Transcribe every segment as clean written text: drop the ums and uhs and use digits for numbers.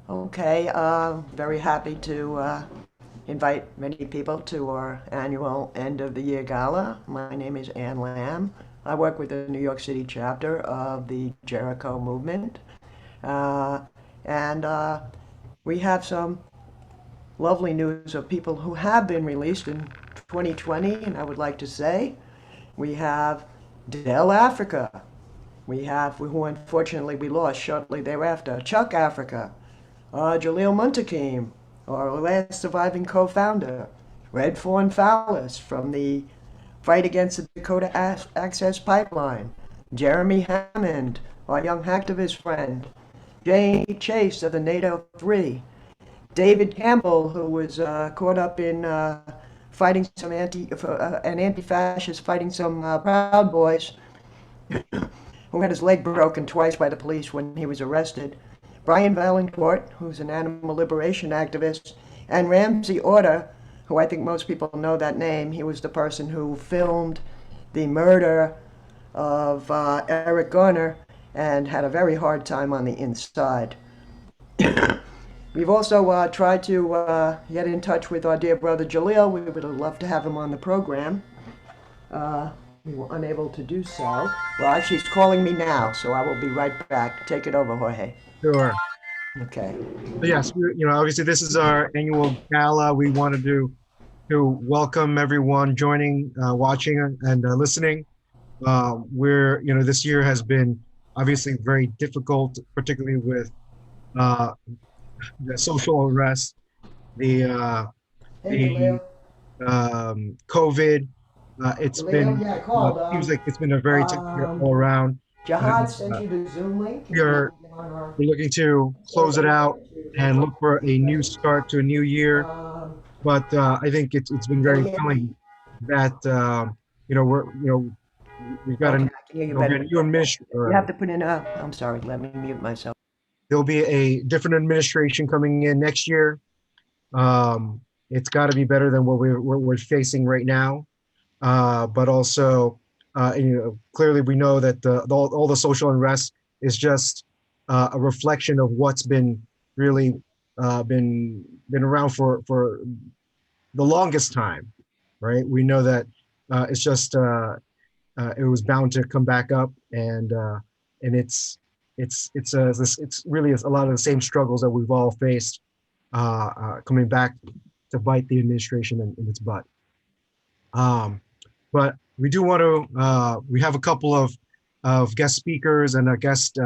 Okay, very happy to invite many people to our annual end of the year gala. My name is Ann Lamb. I work with the New York City chapter of the Jericho movement. Uh, and we have some lovely news of people who have been released in 2020, and I would like to say we have Del Africa. We have, who unfortunately we lost shortly thereafter, Chuck Africa, Jalil Muntaqim, our last surviving co-founder, Red Fawn Fowlis from the fight against the Dakota Access Pipeline, Jeremy Hammond, our young hacktivist friend, Jay Chase of the NATO 3, David Campbell, who was caught up in fighting some an anti-fascist fighting some Proud Boys, who had his leg broken twice by the police when he was arrested, Brian Valancourt, who's an animal liberation activist, and Ramsey Order, who I think most people know that name. He was the person who filmed the murder of Eric Garner and had a very hard time on the inside. We've also tried to get in touch with our dear brother Jalil. We would love to have him on the program. We were unable to do so. Well, she's calling me now, so I will be right back. Take it over, Jorge. Sure. Okay. So yes, obviously this is our annual gala. We wanted to welcome everyone joining, watching, and listening. This year has been obviously very difficult, particularly with the social unrest, the Hey, Jalil. COVID. It's Jalil, been yeah, I called. seems like it's been a very tough year all around. Jihad And, sent you the Zoom link. we are we're looking to close it out and look for a new start to a new year. But I think it's been Can very you hear me? telling that we've got Okay, a I can hear you better. new You have to put in a. I'm sorry. Let me mute myself. there'll be a different administration coming in next year. It's got to be better than what we're facing right now. But also, clearly we know that all the social unrest is just a reflection of what's been really been around for the longest time, right? We know that it's just it was bound to come back up, and it's really a lot of the same struggles that we've all faced coming back to bite the administration in its butt. But we do want to, we have a couple of guest speakers and guest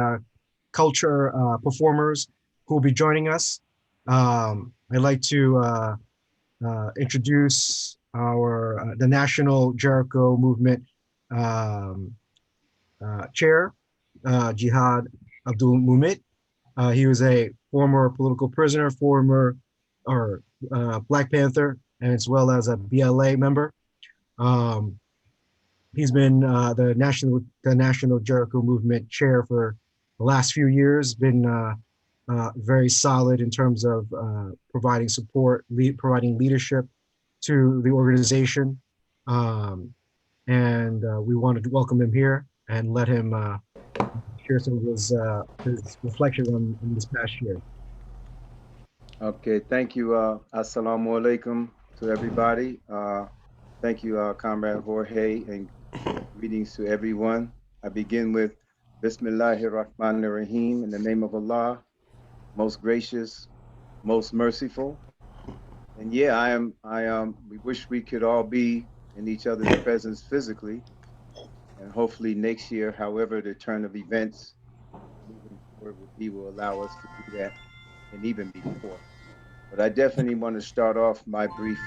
culture performers who will be joining us. I'd like to introduce the National Jericho Movement chair, Jihad Abdulmumit. He was a former political prisoner, former Black Panther, and as well as a BLA member. He's been the National Jericho Movement chair for the last few years. Been very solid in terms of providing support, providing leadership to the organization, and we wanted to welcome him here and let him share some of his reflections on this past year. Okay, thank you. Assalamu alaikum to everybody. Thank you, Comrade Jorge, and greetings to everyone. I begin with Bismillahir Rahmanir Rahim, in the name of Allah, most gracious, most merciful. And yeah, we wish we could all be in each other's presence physically, and hopefully next year, however the turn of events moving forward will allow us to do that, and even before. But I definitely want to start off my brief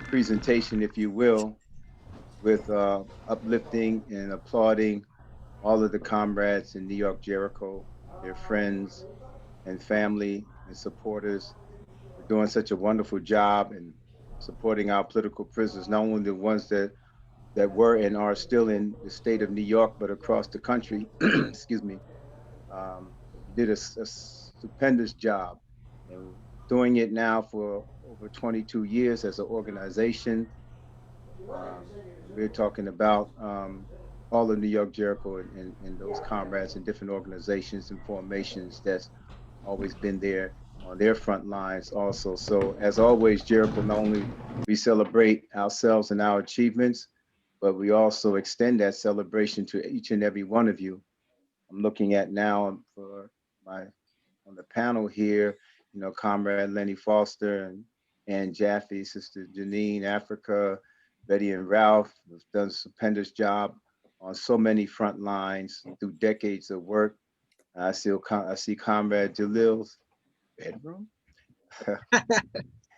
presentation, if you will, with uplifting and applauding all of the comrades in New York Jericho, their friends and family and supporters for doing such a wonderful job and supporting our political prisoners, not only the ones that were and are still in the state of New York, but across the country. Excuse me. Did a stupendous job, and doing it now for over 22 years as an organization. We're talking about all of New York Jericho and those comrades in different organizations and formations that's always been there on their front lines also. So as always, Jericho, not only we celebrate ourselves and our achievements, but we also extend that celebration to each and every one of you. I'm looking at now for my on the panel here, Comrade Lenny Foster and Jaffe, Sister Janine, Africa, Betty and Ralph have done a stupendous job on so many front lines through decades of work. I see Comrade Jalil's bedroom.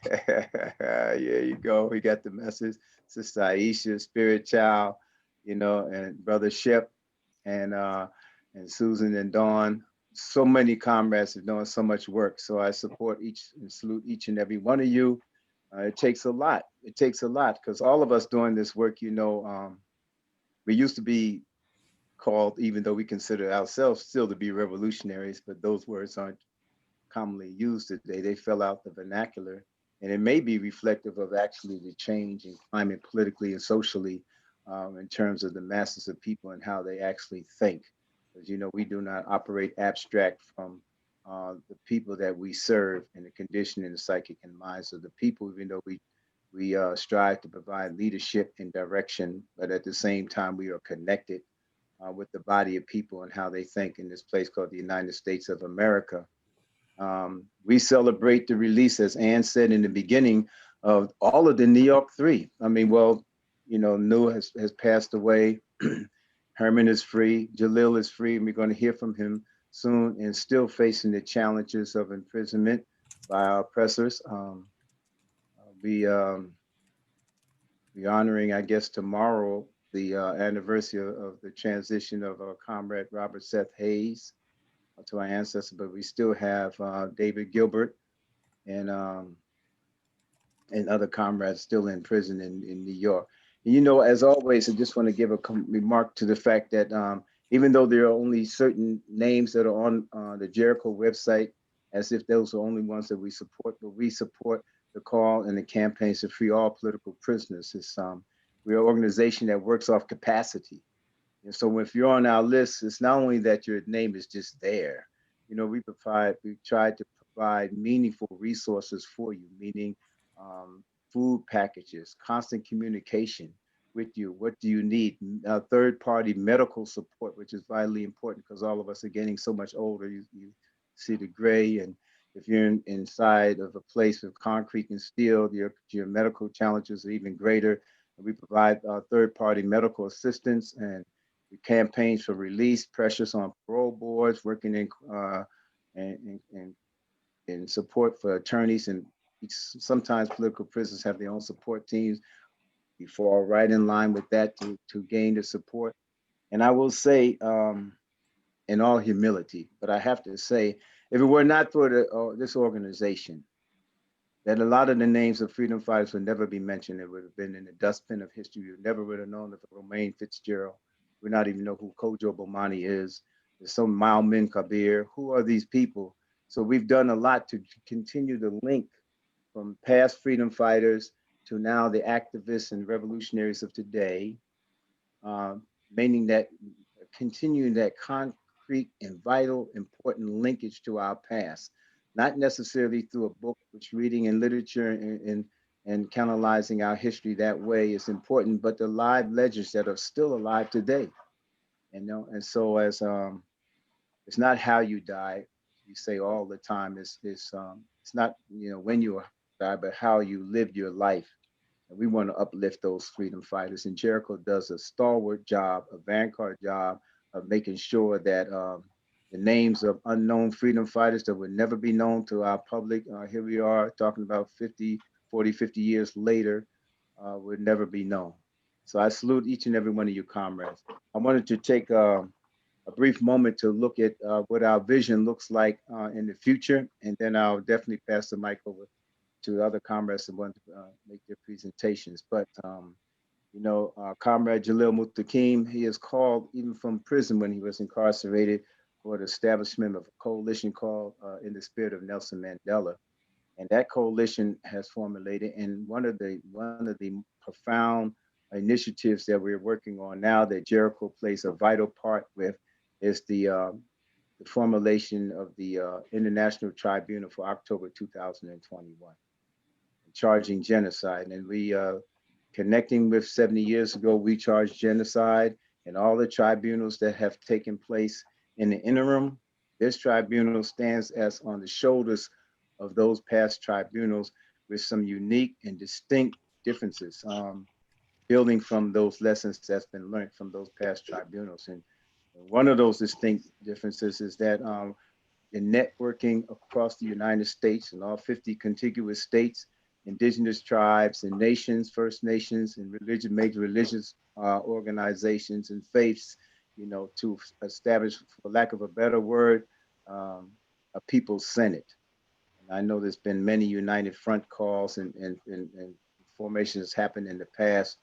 There you go. We got the message. Sister Aisha, Spirit Child, and Brother Shep and Susan and Dawn. So many comrades are doing so much work. So I support each and salute each and every one of you. It takes a lot. It takes a lot because all of us doing this work, we used to be called, even though we consider ourselves still to be revolutionaries, but those words aren't commonly used today. They fell out the vernacular. And it may be reflective of actually the change in climate politically and socially in terms of the masses of people and how they actually think. Because, we do not operate abstract from the people that we serve and the condition and the psychic and minds of the people, even though we strive to provide leadership and direction, but at the same time, we are connected with the body of people and how they think in this place called the United States of America. We celebrate the release, as Ann said in the beginning, of all of the New York Three. I mean, well, New has passed away. Herman is free. Jalil is free, and we're going to hear from him soon, and still facing the challenges of imprisonment by our oppressors. We be honoring, I guess, tomorrow the anniversary of the transition of our comrade Robert Seth Hayes to our ancestors, but we still have David Gilbert and um, and other comrades still in prison in New York. And, as always, I just want to give a remark to the fact that even though there are only certain names that are on the Jericho website, as if those are only ones that we support, but we support the call and the campaigns to free all political prisoners. We're an organization that works off capacity. And so if you're on our list, it's not only that your name is just there. We try to provide meaningful resources for you, meaning um, food packages, constant communication with you. What do you need? Third-party medical support, which is vitally important because all of us are getting so much older. You see the gray, and if you're inside of a place with concrete and steel, your medical challenges are even greater. And we provide third-party medical assistance and campaigns for release, pressures on parole boards, working in support for attorneys, and sometimes political prisoners have their own support teams. We fall right in line with that to gain the support. And I will say, in all humility, but I have to say, if it were not for this organization, that a lot of the names of freedom fighters would never be mentioned. It would have been in the dustbin of history. You never would have known of Romaine Fitzgerald. We not even know who Kojo Bomani is. There's some Malmin Kabir. Who are these people? So we've done a lot to continue the link from past freedom fighters to now the activists and revolutionaries of today, uh, meaning that continuing that concrete and vital, important linkage to our past, not necessarily through a book, which reading and literature and canalizing our history that way is important, but the live legends that are still alive today. And so as it's not how you die, you say all the time. It's not when you die, but how you lived your life. And we want to uplift those freedom fighters. And Jericho does a stalwart job, a vanguard job of making sure that the names of unknown freedom fighters that would never be known to our public, here we are talking about 50 years later, would never be known. So I salute each and every one of you comrades. I wanted to take a brief moment to look at what our vision looks like in the future, and then I'll definitely pass the mic over to other comrades that want to make their presentations. But, Comrade Jalil Muntaqim, he is called even from prison when he was incarcerated for the establishment of a coalition called In the Spirit of Nelson Mandela. And that coalition has formulated, and one of the profound initiatives that we're working on now that Jericho plays a vital part with is the the formulation of the International Tribunal for October 2021, charging genocide. And we, connecting with 70 years ago, we charged genocide, and all the tribunals that have taken place in the interim. This tribunal stands as on the shoulders of those past tribunals with some unique and distinct differences, building from those lessons that's been learned from those past tribunals. And one of those distinct differences is that in networking across the United States and all 50 contiguous states, indigenous tribes and nations, First Nations and major religious organizations and faiths, you know, to establish, for lack of a better word, a people's Senate. And I know there's been many United Front calls and formations happened in the past,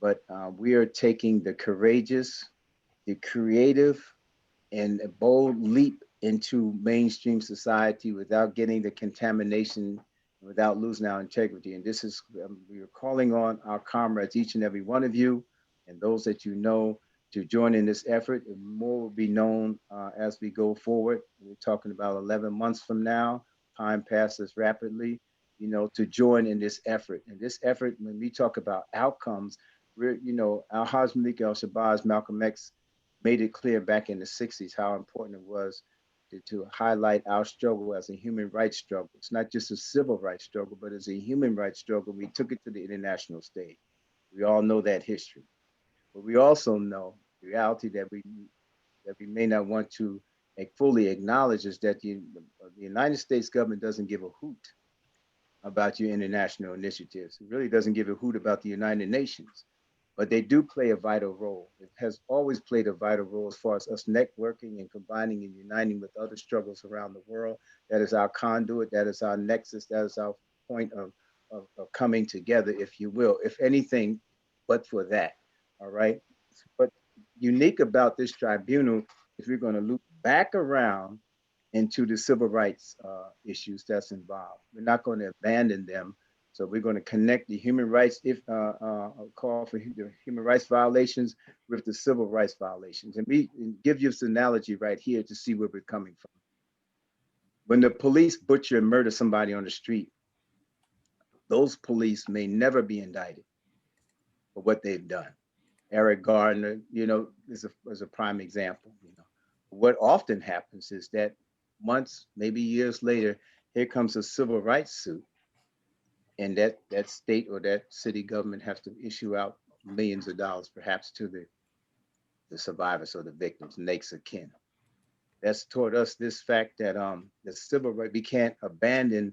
but we are taking the courageous, the creative, and a bold leap into mainstream society without getting the contamination, without losing our integrity. And this is, we are calling on our comrades, each and every one of you, and those that you know, to join in this effort. And more will be known as we go forward. We're talking about 11 months from now. Time passes rapidly, you know, to join in this effort. And this effort, when we talk about outcomes, we're, you know, Al-Hajj Malik al-Shabazz, Malcolm X, made it clear back in the 60s how important it was to highlight our struggle as a human rights struggle. It's not just a civil rights struggle, but as a human rights struggle. We took it to the international stage. We all know that history. But we also know the reality that we may not want to fully acknowledge is that the United States government doesn't give a hoot about your international initiatives. It really doesn't give a hoot about the United Nations. But they do play a vital role. It has always played a vital role as far as us networking and combining and uniting with other struggles around the world. That is our conduit, that is our nexus, that is our point of coming together, if you will, if anything, but for that, all right? But unique about this tribunal is we're gonna loop back around into the civil rights issues that's involved. We're not gonna abandon them. So we're going to connect the human rights, call for the human rights violations with the civil rights violations. And we give you this analogy right here to see where we're coming from. When the police butcher and murder somebody on the street, those police may never be indicted for what they've done. Eric Gardner, you know, is a prime example. You know, what often happens is that months, maybe years later, here comes a civil rights suit. And that state or that city government has to issue out millions of dollars, perhaps, to the survivors or the victims, next of kin. That's taught us this fact that the civil right, we can't abandon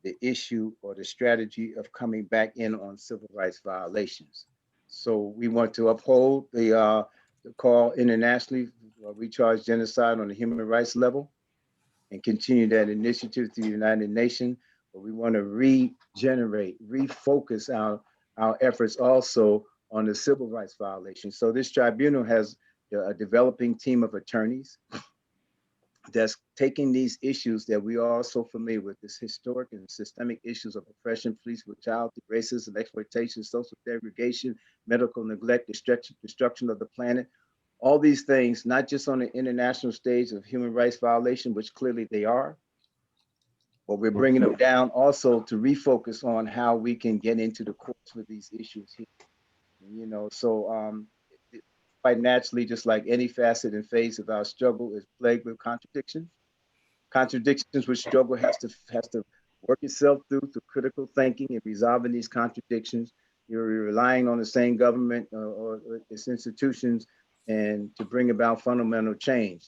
the issue or the strategy of coming back in on civil rights violations. So we want to uphold the call internationally. We charge genocide on the human rights level and continue that initiative to the United Nations. But we want to regenerate, refocus our efforts also on the civil rights violations. So this tribunal has a developing team of attorneys that's taking these issues that we are so familiar with, this historic and systemic issues of oppression, police brutality, racism, exploitation, social segregation, medical neglect, destruction of the planet. All these things, not just on the international stage of human rights violation, which clearly they are, but we're bringing them down also to refocus on how we can get into the courts with these issues here. You know, so quite naturally, just like any facet and phase of our struggle is plagued with contradictions. Contradictions which struggle has to work itself through critical thinking and resolving these contradictions. You're relying on the same government or its institutions and to bring about fundamental change.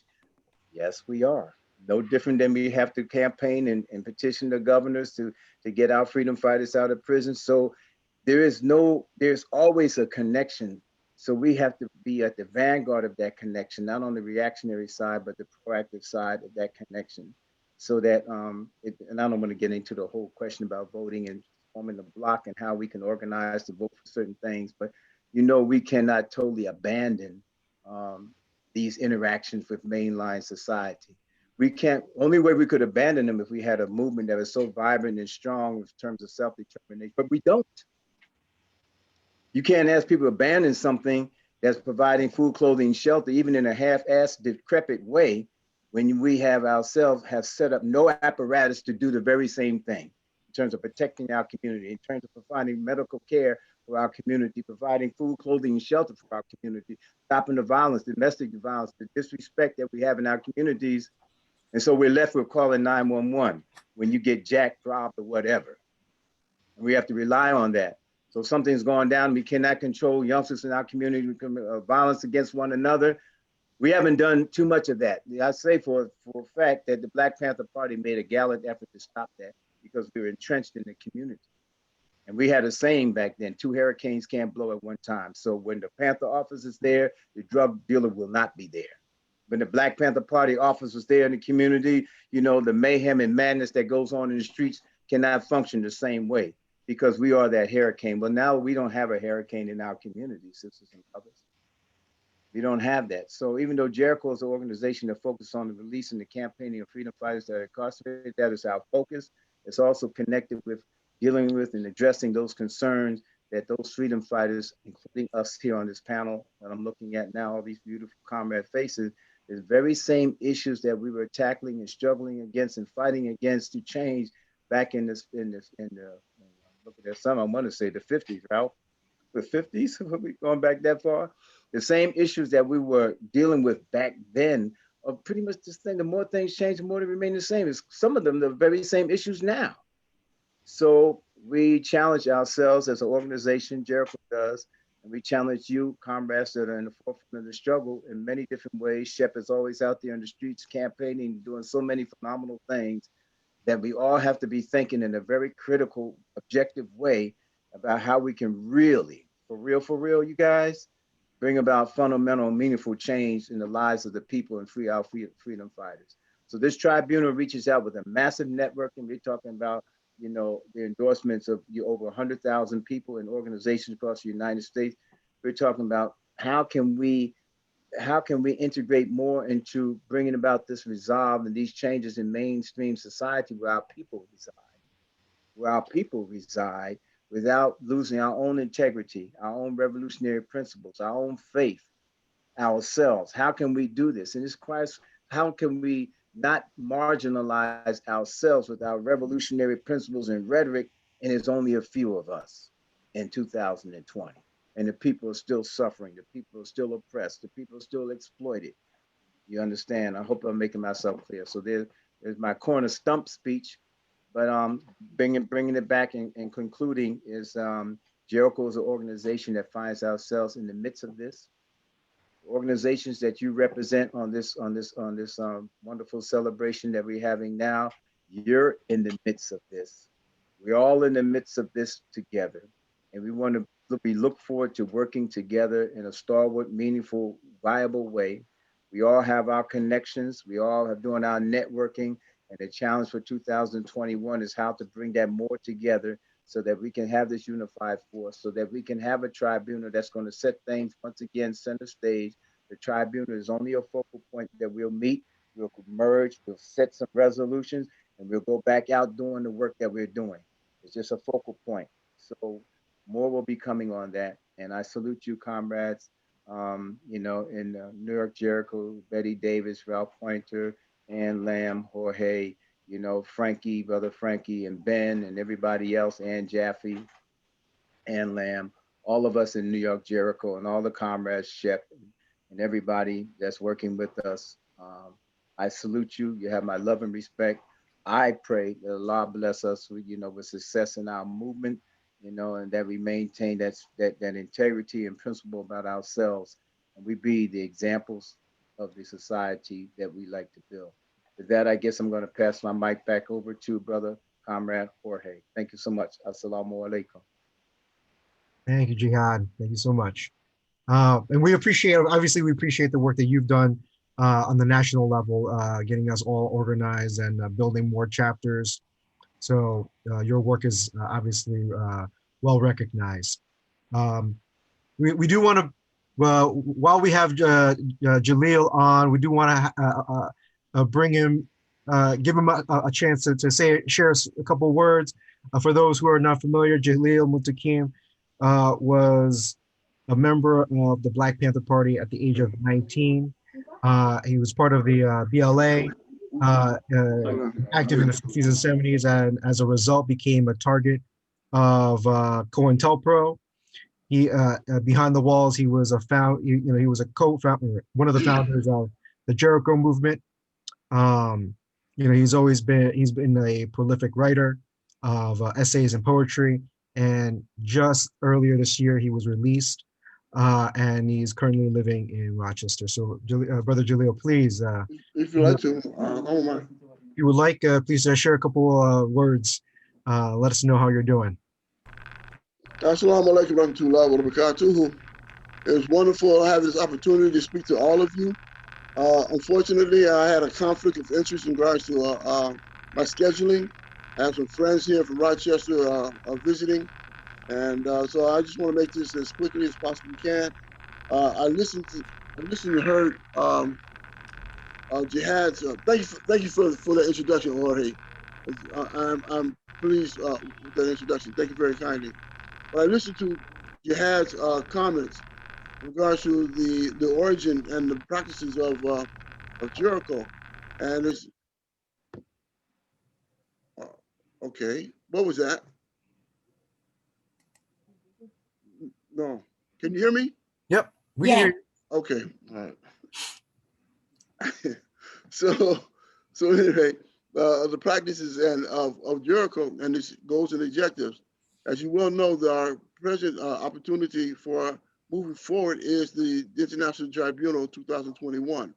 Yes, we are. No different than we have to campaign and petition the governors to get our freedom fighters out of prison. So there's always a connection. So we have to be at the vanguard of that connection, not on the reactionary side, but the proactive side of that connection. So that, and I don't want to get into the whole question about voting and forming the block and how we can organize to vote for certain things, but you know, we cannot totally abandon these interactions with mainline society. We can't, only way we could abandon them if we had a movement that was so vibrant and strong in terms of self-determination, but we don't. You can't ask people to abandon something that's providing food, clothing, shelter, even in a half-assed, decrepit way, when we have ourselves have set up no apparatus to do the very same thing in terms of protecting our community, in terms of providing medical care for our community, providing food, clothing, and shelter for our community, stopping the violence, domestic violence, the disrespect that we have in our communities. And so we're left with calling 911 when you get jacked, robbed, or whatever. And we have to rely on that. So something's going down. We cannot control youngsters in our community, violence against one another. We haven't done too much of that. I say for a fact that the Black Panther Party made a gallant effort to stop that because we were entrenched in the community. And we had a saying back then, 2 hurricanes can't blow at one time. So when the Panther office is there, the drug dealer will not be there. When the Black Panther Party office was there in the community, you know, the mayhem and madness that goes on in the streets cannot function the same way because we are that hurricane. But now we don't have a hurricane in our community, sisters and brothers. We don't have that. So even though Jericho is an organization that focuses on the release and the campaigning of freedom fighters that are incarcerated, that is our focus. It's also connected with dealing with and addressing those concerns that those freedom fighters, including us here on this panel that I'm looking at now, all these beautiful comrade faces, the very same issues that we were tackling and struggling against and fighting against to change back in the look at that some, I want to say the 50s, right? The 50s, are we going back that far? The same issues that we were dealing with back then are pretty much the same. The more things change, the more they remain the same. It's some of them the very same issues now. So we challenge ourselves as an organization, Jericho does, and we challenge you, comrades that are in the forefront of the struggle in many different ways. Shep is always out there in the streets campaigning, doing so many phenomenal things that we all have to be thinking in a very critical, objective way about how we can really, for real, you guys, bring about fundamental, meaningful change in the lives of the people and free our freedom fighters. So this tribunal reaches out with a massive network, and we're talking about, you know, the endorsements of over 100,000 people and organizations across the United States. We're talking about how can we integrate more into bringing about this resolve and these changes in mainstream society where our people reside, without losing our own integrity, our own revolutionary principles, our own faith, ourselves. How can we do this? And this requires, how can we not marginalize ourselves with our revolutionary principles and rhetoric, and it's only a few of us in 2020. And the people are still suffering, the people are still oppressed, the people are still exploited. You understand? I hope I'm making myself clear. So there's my corner stump speech. But bringing it back and concluding is Jericho is an organization that finds ourselves in the midst of this. Organizations that you represent on this wonderful celebration that we're having now, you're in the midst of this. We're all in the midst of this together, and we look forward to working together in a stalwart, meaningful, viable way. We all have our connections. We all are doing our networking. And the challenge for 2021 is how to bring that more together so that we can have this unified force, so that we can have a tribunal that's going to set things once again center stage. The tribunal is only a focal point that we'll meet, we'll merge, we'll set some resolutions, and we'll go back out doing the work that we're doing. It's just a focal point. So more will be coming on that. And I salute you, comrades, you know, in New York, Jericho, Betty Davis, Ralph Poynter, and Lamb, Jorge, you know, Frankie, Brother Frankie, and Ben, and everybody else, and Jaffe, and Lamb, all of us in New York, Jericho, and all the comrades, Shep, and everybody that's working with us. I salute you. You have my love and respect. I pray that Allah bless us with, you know, with success in our movement, you know, and that we maintain that integrity and principle about ourselves, and we be the examples of the society that we like to build. With that, I guess I'm going to pass my mic back over to Brother Comrade Jorge. Thank you so much. Assalamu alaikum. Thank you, Jihad. Thank you so much. And we appreciate the work that you've done on the national level, getting us all organized and building more chapters. So your work is obviously well recognized. We do want to, while we have Jalil on, we do want to bring him, give him a chance to share a couple of words. For those who are not familiar, Jalil Muntaqim was a member of the Black Panther Party at the age of 19. He was part of the BLA, active in the 60s and 70s, and as a result became a target of COINTELPRO. He behind the walls, he was he was a co-founder, one of the founders of the Jericho movement. He's been a prolific writer of essays and poetry, and just earlier this year he was released, and he's currently living in Rochester. So, Brother Jalil, please, if you like to, I don't mind. if you would like, please share a couple words. Let us know how you're doing. Assalamu alaikum warahmatullahi wabarakatuh. It was wonderful to have this opportunity to speak to all of you. Unfortunately, I had a conflict of interest in regards to my scheduling. I have some friends here from Rochester visiting, and so I just want to make this as quickly as possibly can. I listened and heard Jihad's. Thank you for the introduction, Jorge. I'm pleased with that introduction. Thank you very kindly. But I listened to Jihad's comments in regards to the origin and the practices of Jericho, and it's okay. What was that? No, can you hear me? Yep, we can hear you. Okay, all right. so anyway, the practices and of Jericho and its goals and objectives. As you well know, our present opportunity for moving forward is the International Tribunal 2021,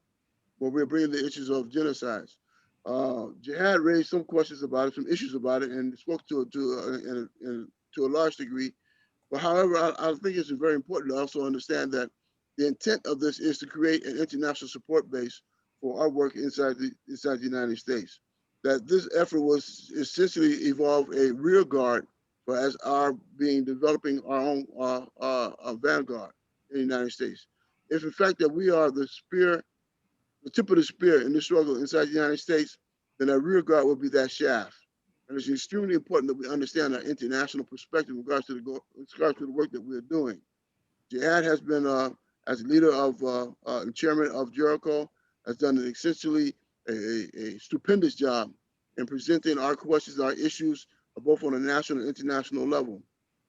where we're bringing the issues of genocides. Jihad raised some questions about it, some issues about it, and spoke to a large degree. But however, I think it's very important to also understand that the intent of this is to create an international support base for our work inside the United States. That this effort was essentially evolve a rear guard for as our developing our own vanguard in the United States. If in fact that we are the spear, the tip of the spear in the struggle inside the United States, then our rear guard will be that shaft. And it's extremely important that we understand our international perspective in regards to the work that we're doing. Jihad has been, as leader of and chairman of Jericho, has done an essentially a stupendous job in presenting our questions, our issues, both on a national and international level.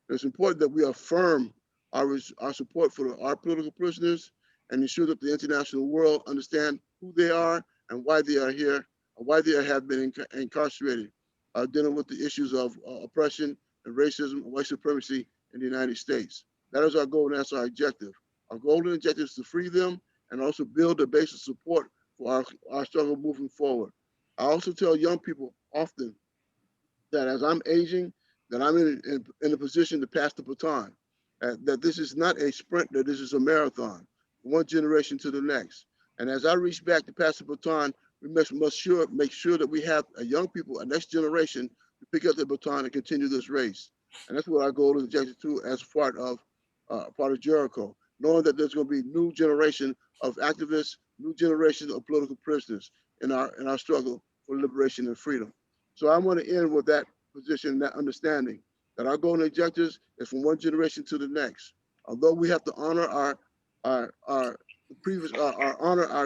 It's important that we affirm our support for our political prisoners and ensure that the international world understand who they are and why they are here, and why they have been incarcerated, dealing with the issues of oppression and racism and white supremacy in the United States. That is our goal and that's our objective. Our goal and objective is to free them and also build a base of support for our struggle moving forward. I also tell young people often that as I'm aging, that I'm in a position to pass the baton, that this is not a sprint, that this is a marathon, one generation to the next. And as I reach back to pass the baton, we must make sure that we have young people, a next generation, to pick up the baton and continue this race. And that's what our goal is objective to as part of Jericho, knowing that there's going to be new generation of activists, new generation of political prisoners in our struggle for liberation and freedom. So I want to end with that position, that understanding that our goal and objectives is from one generation to the next. Although we have to honor our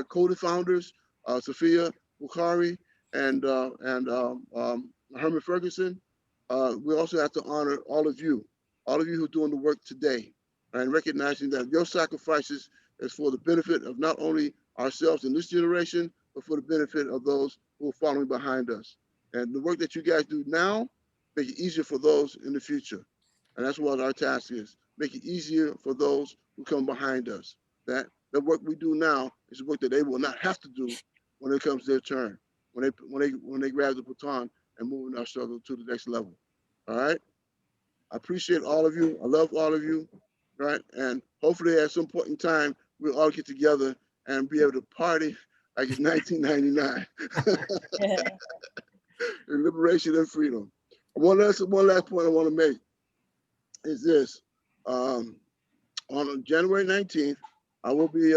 co-founders, Sophia Bukhari and Herman Ferguson, we also have to honor all of you who are doing the work today, and recognizing that your sacrifices is for the benefit of not only ourselves in this generation, but for the benefit of those who are following behind us. And the work that you guys do now, make it easier for those in the future. And that's what our task is, make it easier for those who come behind us. That the work we do now is the work that they will not have to do when it comes their turn, when they grab the baton and move in our struggle to the next level. All right? I appreciate all of you. I love all of you, right? And hopefully at some point in time, we'll all get together and be able to party like it's 1999. In liberation and freedom. One last point I want to make is this. On January 19th, I will be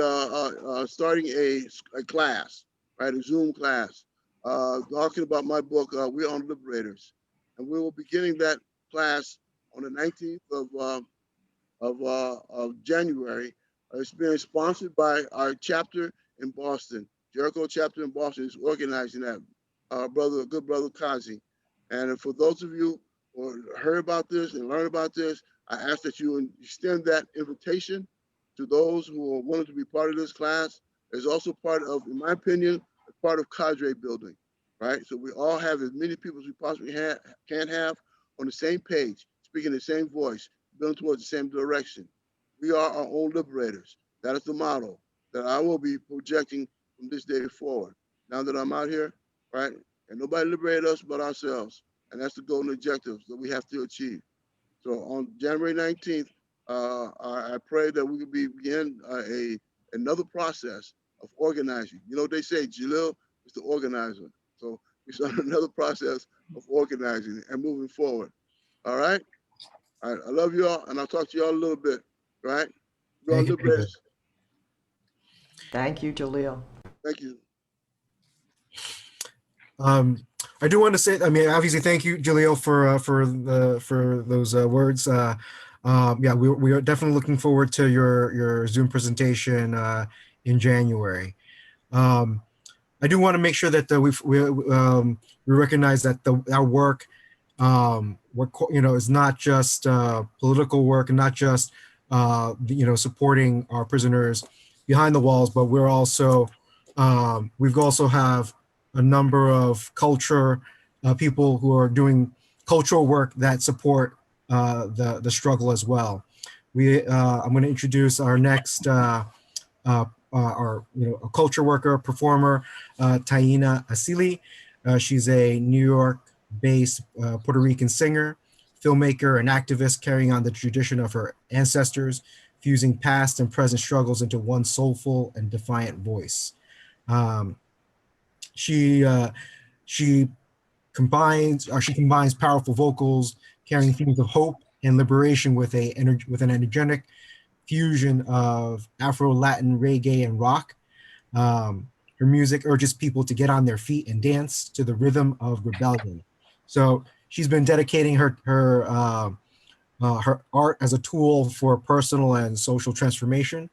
starting a class, right? A Zoom class, talking about my book, We're On Liberators. And we will be beginning that class on the 19th of January. It's being sponsored by our chapter in Boston. Jericho chapter in Boston is organizing that. Good brother Kazi. And for those of you who heard about this and learned about this, I ask that you extend that invitation to those who are wanting to be part of this class. It's also part of, in my opinion, a part of cadre building, right? So we all have as many people as we possibly can have on the same page, speaking the same voice, building towards the same direction. We are our own liberators. That is the model that I will be projecting from this day forward. Now that I'm out here, right? And nobody liberated us but ourselves. And that's the golden objectives that we have to achieve. So on January 19th, I pray that we could begin another process of organizing. You know what they say, Jalil is the organizer. So we start another process of organizing and moving forward. All right? All right, I love you all, and I'll talk to you all a little bit, right? We're Thank all you, David. liberators. Thank you, Jalil. Thank you. I do want to say, I mean, obviously, thank you, Jalil, for those words. Yeah, we are definitely looking forward to your Zoom presentation in January. I do want to make sure that we recognize that our work, is not just political work and not just supporting our prisoners behind the walls, but we're also we've also have a number of people who are doing cultural work that support the struggle as well. I'm going to introduce our next a culture worker, performer, Taina Asili. She's a New York-based Puerto Rican singer, filmmaker, and activist carrying on the tradition of her ancestors, fusing past and present struggles into one soulful and defiant voice. She combines powerful vocals, carrying themes of hope and liberation with an energetic fusion of Afro-Latin, reggae, and rock. Her music urges people to get on their feet and dance to the rhythm of rebellion. So she's been dedicating her art as a tool for personal and social transformation.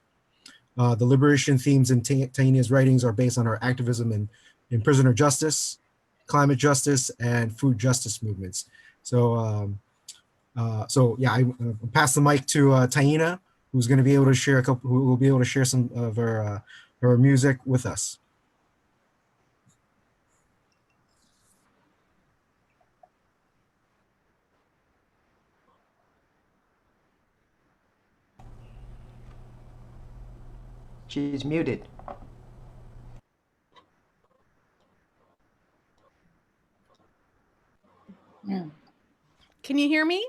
The liberation themes in Taina's writings are based on her activism in prisoner justice, climate justice, and food justice movements. So, yeah, I pass the mic to Taina, who's going to be able to share who will be able to share some of her music with us. She's muted. Can you hear me?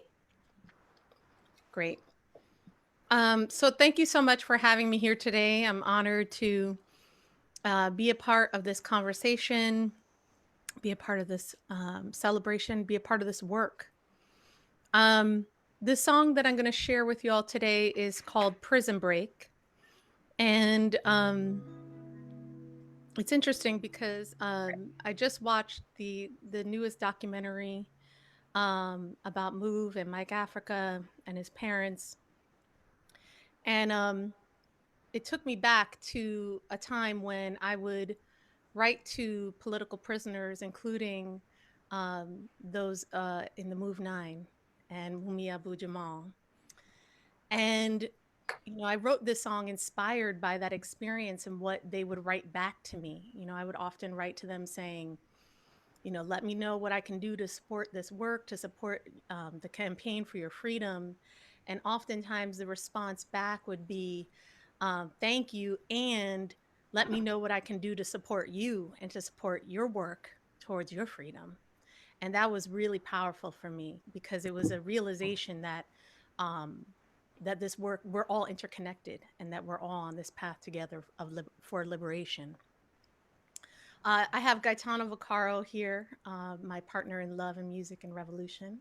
Great. So thank you so much for having me here today. I'm honored to be a part of this conversation, be a part of this celebration, be a part of this work. The song that I'm going to share with you all today is called Prison Break. And it's interesting because I just watched the newest documentary about Move and Mike Africa and his parents. And it took me back to a time when I would write to political prisoners, including those in the Move 9 and Mumia Abu Jamal. And, I wrote this song inspired by that experience and what they would write back to me. I would often write to them saying, let me know what I can do to support this work, to support the campaign for your freedom. And oftentimes the response back would be, thank you, and let me know what I can do to support you and to support your work towards your freedom. And that was really powerful for me because it was a realization that that this work, we're all interconnected and that we're all on this path together for liberation. I have Gaetano Vaccaro here, my partner in love and music and revolution.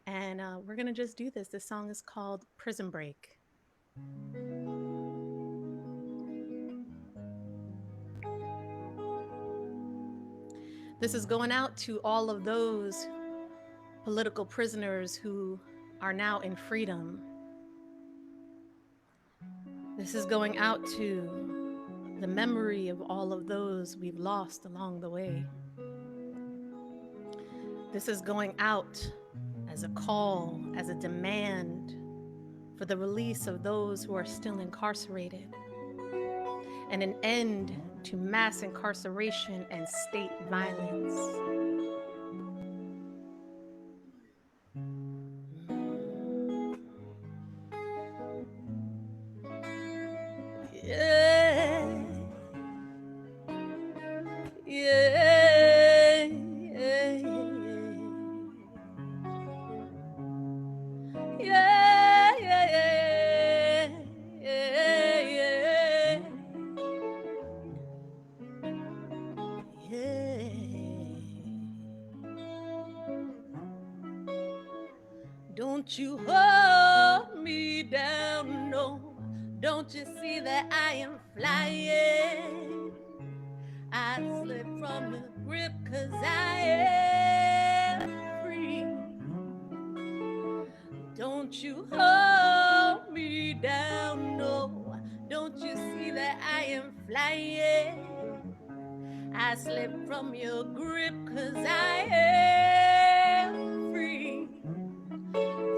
And we're going to just do this. This song is called Prison Break. This is going out to all of those political prisoners who are now in freedom. This is going out to the memory of all of those we've lost along the way. This is going out as a call, as a demand for the release of those who are still incarcerated, and an end to mass incarceration and state violence. Yeah. Yeah. Yeah. Yeah. Yeah. Don't you hold me down, no. Don't you see that I am flying? I slip from the grip 'cause I am free. Don't you hold me down, no. Don't you see that I am flying? I slip from your grip 'cause I am free.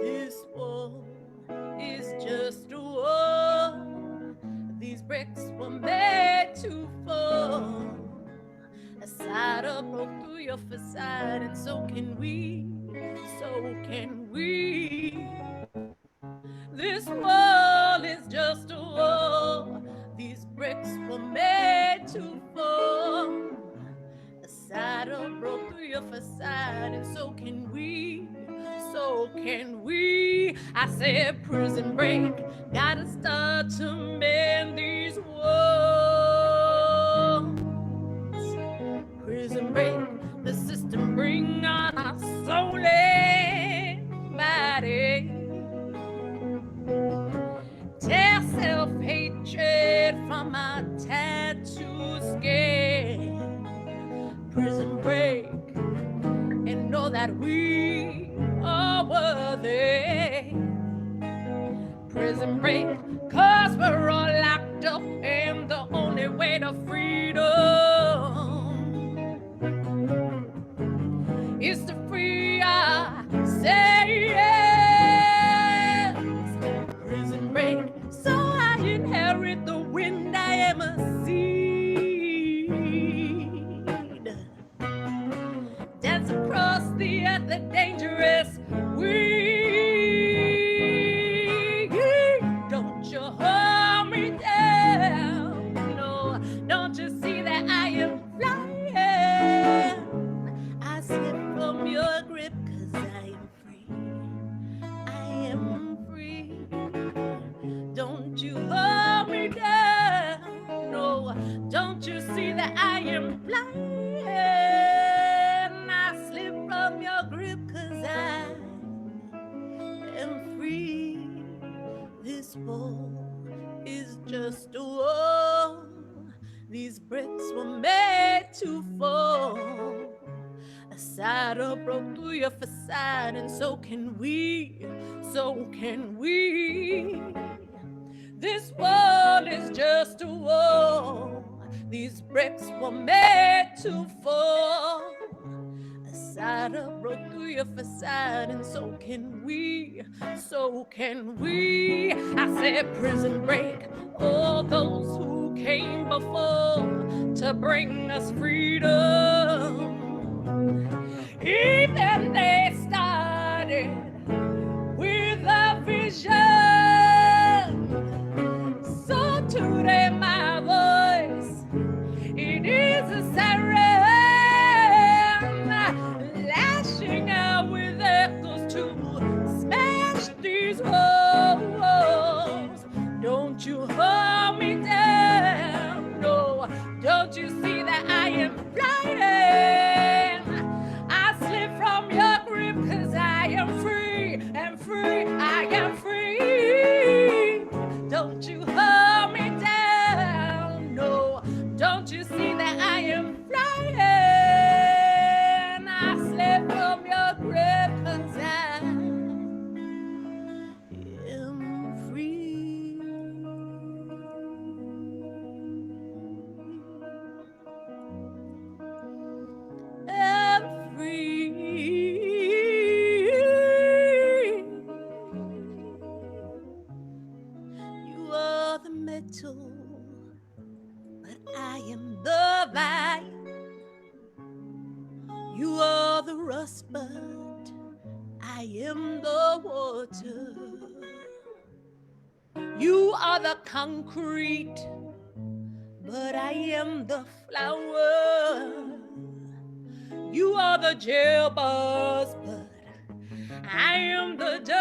This war is just a war. These bricks were made to fall. A cider broke through your facade, and so can we, so can we. This wall is just a wall. These bricks were made to fall. A cider broke through your facade, and so can we, so can we. I said prison break, gotta start to mend these walls. Prison break, the system bring on our soul and body. Tear self-hatred from our tattoo skin. Prison break, and know that we are worthy. Prison break, 'cause we're all locked up, and the only way to freedom is to free ourselves. Prison break, so I inherit the wind, I am a seed. Dance across the earth, the dangerous weed. Don't you hold me down, no. Don't you see that I am flying? I slip from your grip 'cause I am free. I am free. Don't you hold me down, no. Don't you see that I am flying? I slip from your grip 'cause I am free. This wall is just a wall. These bricks were made to fall. A cider broke through your facade, and so can we, so can we. This wall is just a wall. These bricks were made to fall. A cider broke through your facade, and so can we, so can we. I said prison break, all those who came before to bring us freedom. Even they started with a vision. So today my voice, it is a siren, lashing out with echoes to smash these walls. Don't you hold me down, no. Don't you see that I am flying? You are the rust, but I am the water. You are the concrete, but I am the flower. You are the jailbirds, but I am the dove.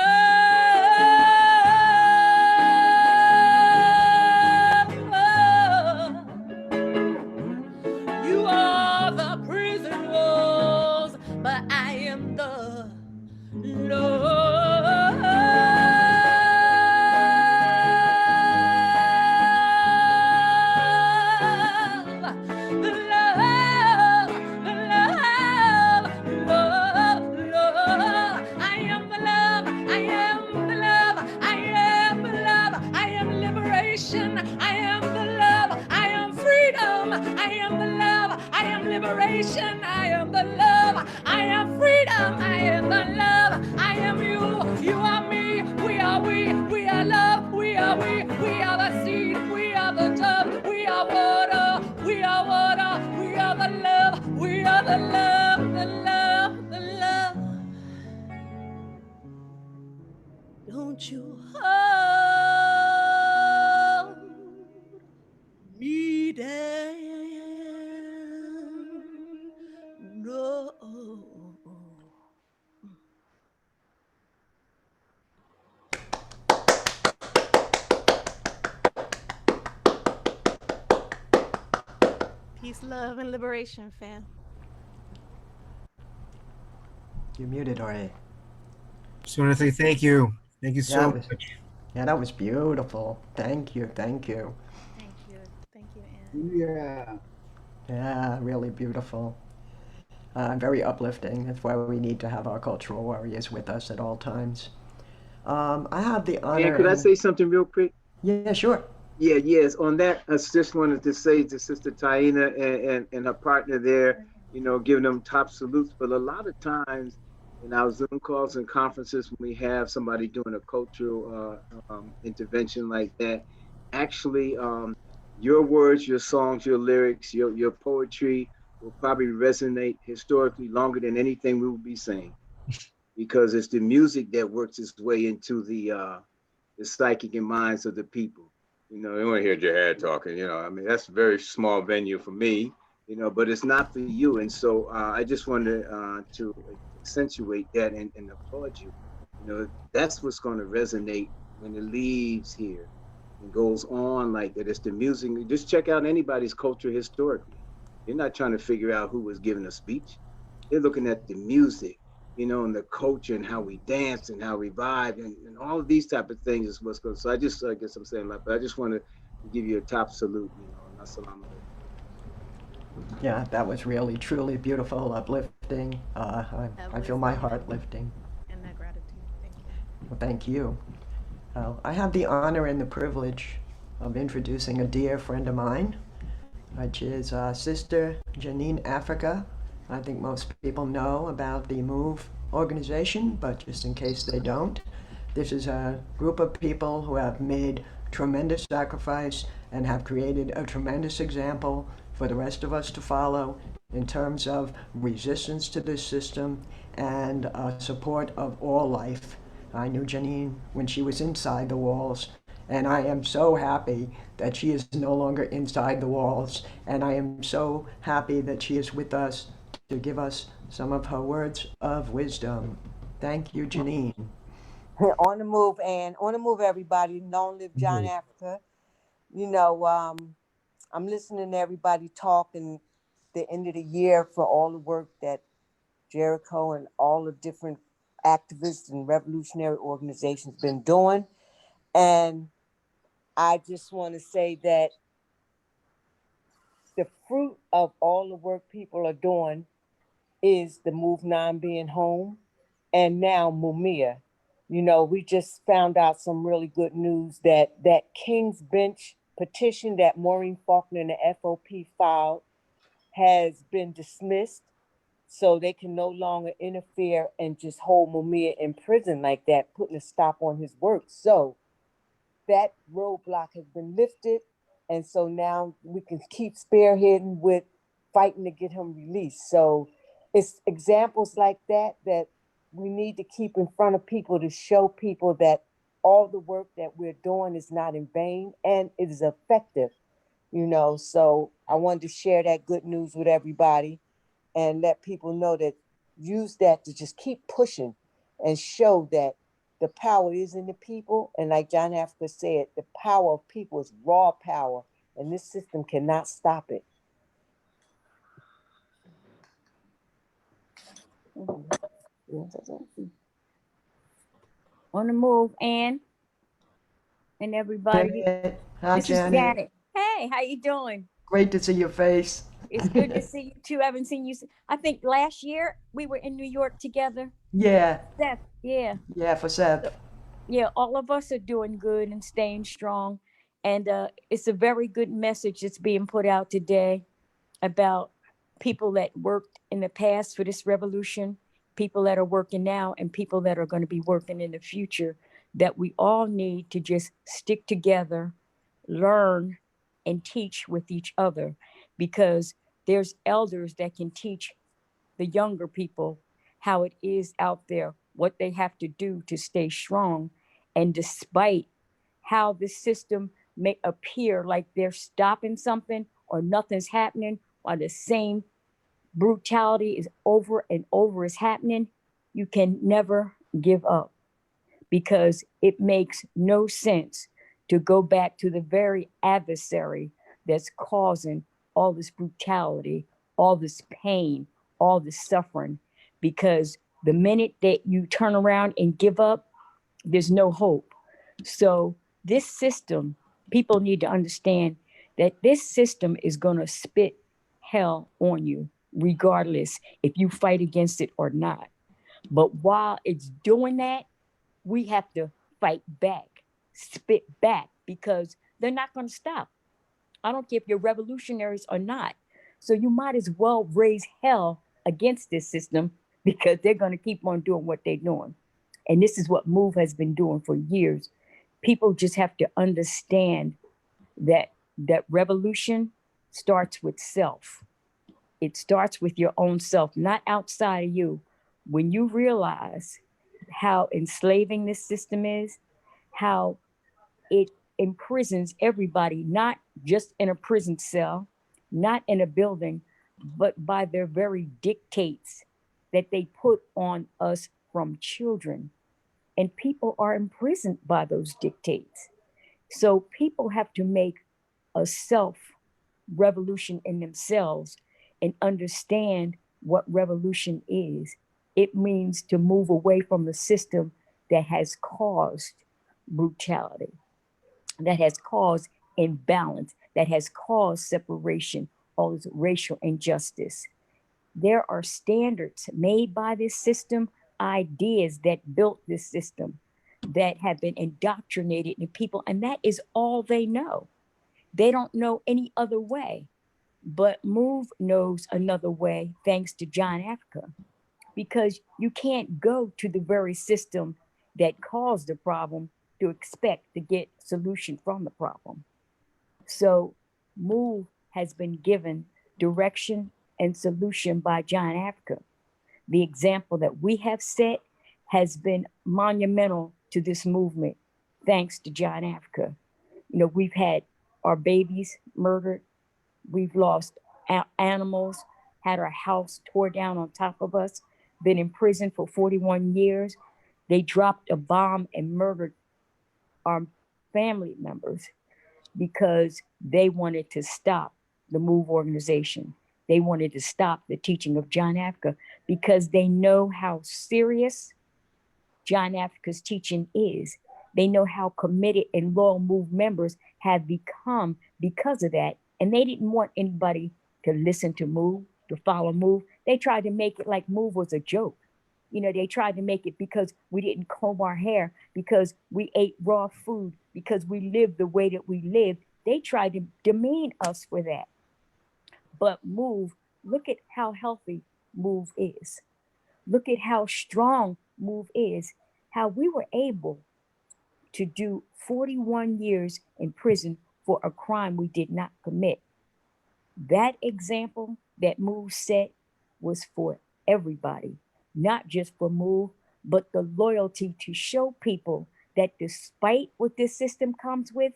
You are the prison walls, but I am the love. The love, the love, love, love. I am the love, I am the love, I am the love, I am liberation, I am the love, I am freedom, I am the love, I am liberation, I am the love, I am freedom, I am the love, I am you, you are me, we are love, we are the seed, we are the dove, we are water, we are water, we are the love, we are the love, the love, the love. Don't you hold me down, no. Peace, love, and liberation, fam. You're muted, Jorge. Just want to say thank you. Thank you so much. Yeah, that was beautiful. Thank you, thank you. Thank you, Anne. Yeah. Yeah, really beautiful. Very uplifting. That's why we need to have our cultural warriors with us at all times. I have the honor. And could I say something real quick? Yeah, sure. Yeah, yes. On that, I just wanted to say to Sister Taina and her partner there, giving them top salutes. But a lot of times in our Zoom calls and conferences, when we have somebody doing a cultural intervention like that, actually, your words, your songs, your lyrics, your poetry will probably resonate historically longer than anything we will be saying, because it's the music that works its way into the psychic and minds of the people. They want to hear Jihad talking. I mean, that's a very small venue for me, but it's not for you. And so I just wanted to accentuate that and applaud you. That's what's going to resonate when it leaves here and goes on like that. It's the music. Just check out anybody's culture historically. You're not trying to figure out who was giving a speech. They're looking at the music, and the culture and how we dance and how we vibe and all of these type of things is what's going. So I guess I'm saying that, but I just want to give you a top salute, and assalamu alaikum. Yeah, that was really, truly beautiful, uplifting. I feel my heart lifting. And that gratitude. Thank you. Well, thank you. I have the honor and the privilege of introducing a dear friend of mine, which is Sister Janine Africa. I think most people know about the MOVE organization, but just in case they don't, this is a group of people who have made tremendous sacrifice and have created a tremendous example for the rest of us to follow in terms of resistance to this system and support of all life. I knew Janine when she was inside the walls, and I am so happy that she is no longer inside the walls, and I am so happy that she is with us to give us some of her words of wisdom. Thank you, Janine. On the move, and on the move, everybody. Long live John Africa. I'm listening to everybody talk and the end of the year for all the work that Jericho and all the different activists and revolutionary organizations been doing. And I just want to say that the fruit of all the work people are doing is the Move 9 being home, and now Mumia. We just found out some really good news that King's Bench petition that Maureen Faulkner and the FOP filed has been dismissed, so they can no longer interfere and just hold Mumia in prison like that, putting a stop on his work. So that roadblock has been lifted, and so now we can keep spearheading with fighting to get him released. So it's examples like that that we need to keep in front of people to show people that all the work that we're doing is not in vain and it is effective, you know. So I wanted to share that good news with everybody and let people know that use that to just keep pushing and show that the power is in the people. And like John Africa said, the power of people is raw power, and this system cannot stop it. On the move, Ann and everybody. Hi, This is Janet. Janet. Hey, how you doing? Great to see your face. It's good to see you too. I haven't seen you. I think last year we were in New York together. Yeah, Seth, yeah. yeah, for Seth. So, yeah, all of us are doing good and staying strong. And it's a very good message that's being put out today about people that worked in the past for this revolution, people that are working now, and people that are going to be working in the future, that we all need to just stick together, learn, and teach with each other, because there's elders that can teach the younger people how it is out there, what they have to do to stay strong. And despite how the system may appear like they're stopping something or nothing's happening, while the same brutality is over and over is happening, you can never give up, because it makes no sense to go back to the very adversary that's causing all this brutality, all this pain, all this suffering. Because the minute that you turn around and give up, there's no hope. So this system, people need to understand that this system is going to spit hell on you, regardless if you fight against it or not. But while it's doing that, we have to fight back, spit back, because they're not going to stop. I don't care if you're revolutionaries or not. So you might as well raise hell against this system, because they're going to keep on doing what they're doing. And this is what MOVE has been doing for years. People just have to understand that revolution starts with self. It starts with your own self, not outside of you. When you realize how enslaving this system is, how it imprisons everybody, not just in a prison cell, not in a building, but by their very dictates that they put on us from children. And people are imprisoned by those dictates. So people have to make a self revolution in themselves and understand what revolution is. It means to move away from the system that has caused brutality, that has caused imbalance, that has caused separation, all this racial injustice. There are standards made by this system, ideas that built this system, that have been indoctrinated in people, and that is all they know. They don't know any other way. But MOVE knows another way, thanks to John Africa, because you can't go to the very system that caused the problem to expect to get solution from the problem. So MOVE has been given direction and solution by John Africa. The example that we have set has been monumental to this movement, thanks to John Africa. You know, we've had our babies murdered, we've lost animals, had our house tore down on top of us, been in prison for 41 years. They dropped a bomb and murdered our family members because they wanted to stop the MOVE organization. They wanted to stop the teaching of John Africa, because they know how serious John Africa's teaching is. They know how committed and loyal MOVE members have become because of that. And they didn't want anybody to listen to MOVE, to follow MOVE. They tried to make it like MOVE was a joke. You know, they tried to make it because we didn't comb our hair, because we ate raw food, because we lived the way that we lived. They tried to demean us for that. But MOVE, look at how healthy MOVE is. Look at how strong MOVE is, how we were able to do 41 years in prison for a crime we did not commit. That example that MOVE set was for everybody, not just for MOVE, but the loyalty to show people that despite what this system comes with,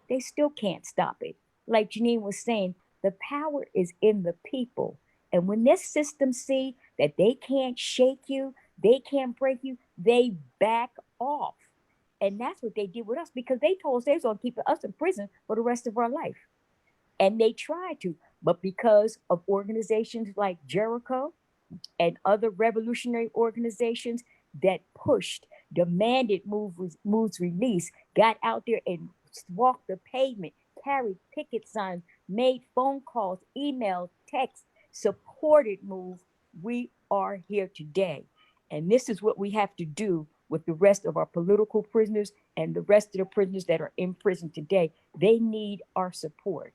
they still can't stop it. Like Janine was saying, the power is in the people. And when this system see that they can't shake you, they can't break you, they back off. And that's what they did with us, because they told us they was gonna keep us in prison for the rest of our life. And they tried to, but because of organizations like Jericho and other revolutionary organizations that pushed, demanded Move's release, got out there and walked the pavement, carried picket signs, made phone calls, emails, texts, supported MOVE, we are here today. And this is what we have to do with the rest of our political prisoners and the rest of the prisoners that are in prison today. They need our support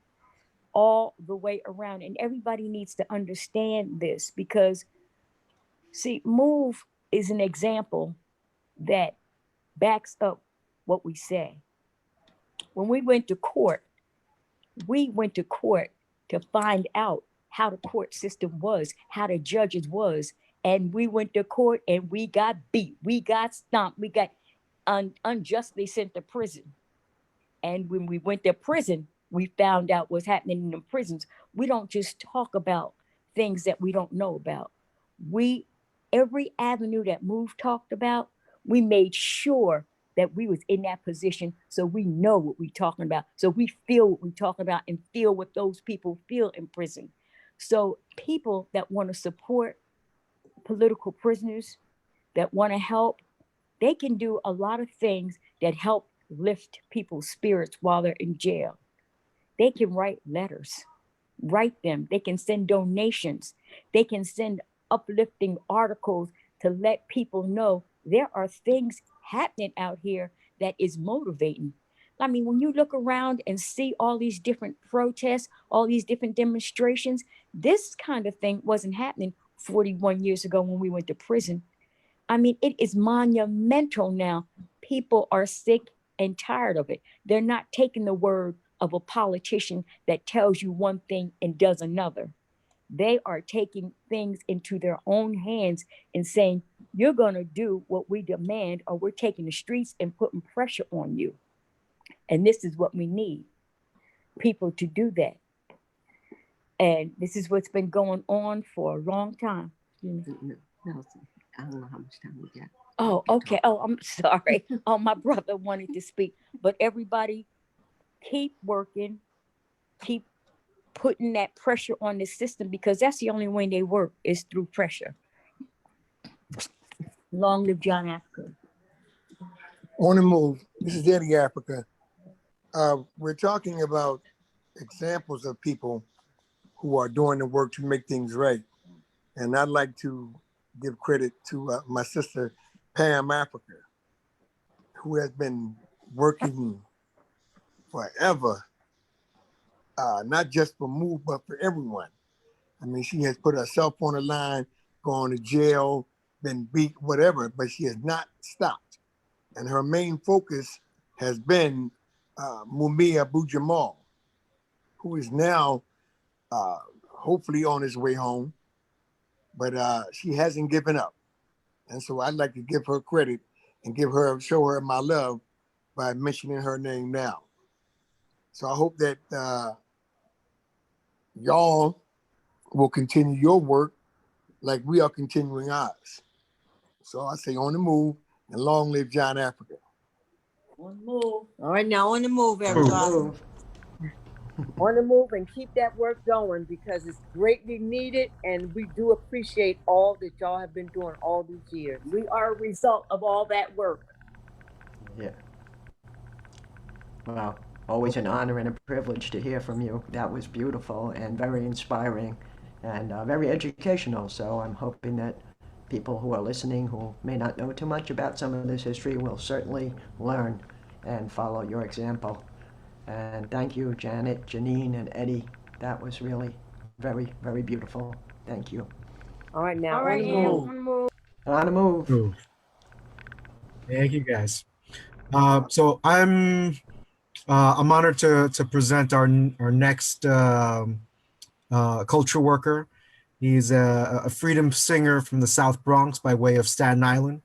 all the way around. And everybody needs to understand this, because see, MOVE is an example that backs up what we say. When we went to court to find out how the court system was, how the judges was. And we went to court and we got beat, we got stomped, we got unjustly sent to prison. And when we went to prison, we found out what's happening in the prisons. We don't just talk about things that we don't know about. Every avenue that MOVE talked about, we made sure that we was in that position, so we know what we're talking about, so we feel what we're talking about and feel what those people feel in prison. So people that want to support political prisoners, that want to help, they can do a lot of things that help lift people's spirits while they're in jail. They can write letters, write them. They can send donations. They can send uplifting articles to let people know there are things happening out here that is motivating. I mean, when you look around and see all these different protests, all these different demonstrations, this kind of thing wasn't happening 41 years ago when we went to prison. I mean, it is monumental now. People are sick and tired of it. They're not taking the word of a politician that tells you one thing and does another. They are taking things into their own hands and saying, you're going to do what we demand, or we're taking the streets and putting pressure on you. And this is what we need, people to do that. And this is what's been going on for a long time. No, I don't know how much time we got. Oh, okay. Oh, I'm sorry. Oh, my brother wanted to speak. But everybody, keep working, keep putting that pressure on the system, because that's the only way they work, is through pressure. Long live John Africa. On the move. This is Eddie Africa. We're talking about examples of people who are doing the work to make things right. And I'd like to give credit to my sister, Pam Africa, who has been working forever, not just for MOVE, but for everyone. I mean, she has put herself on the line, gone to jail, been beat, whatever, but she has not stopped. And her main focus has been Mumia Abu Jamal, who is now hopefully on his way home, but she hasn't given up. And so I'd like to give her credit and show her my love by mentioning her name now. So I hope that y'all will continue your work like we are continuing ours. So I say on the move, and long live John Africa. On the move. All right, now on the move, everybody. Move. On the move, and keep that work going, because it's greatly needed, and we do appreciate all that y'all have been doing all these years. We are a result of all that work. Yeah. Wow. Always an honor and a privilege to hear from you. That was beautiful and very inspiring and very educational. So I'm hoping that people who are listening who may not know too much about some of this history will certainly learn and follow your example. And thank you, Janet, Janine, and Eddie. That was really very, very beautiful. Thank you. All right, now All right, on the move. on the move. On the move. Move. Thank you, guys. So I'm honored to present our next culture worker, He's a freedom singer from the South Bronx by way of Staten Island.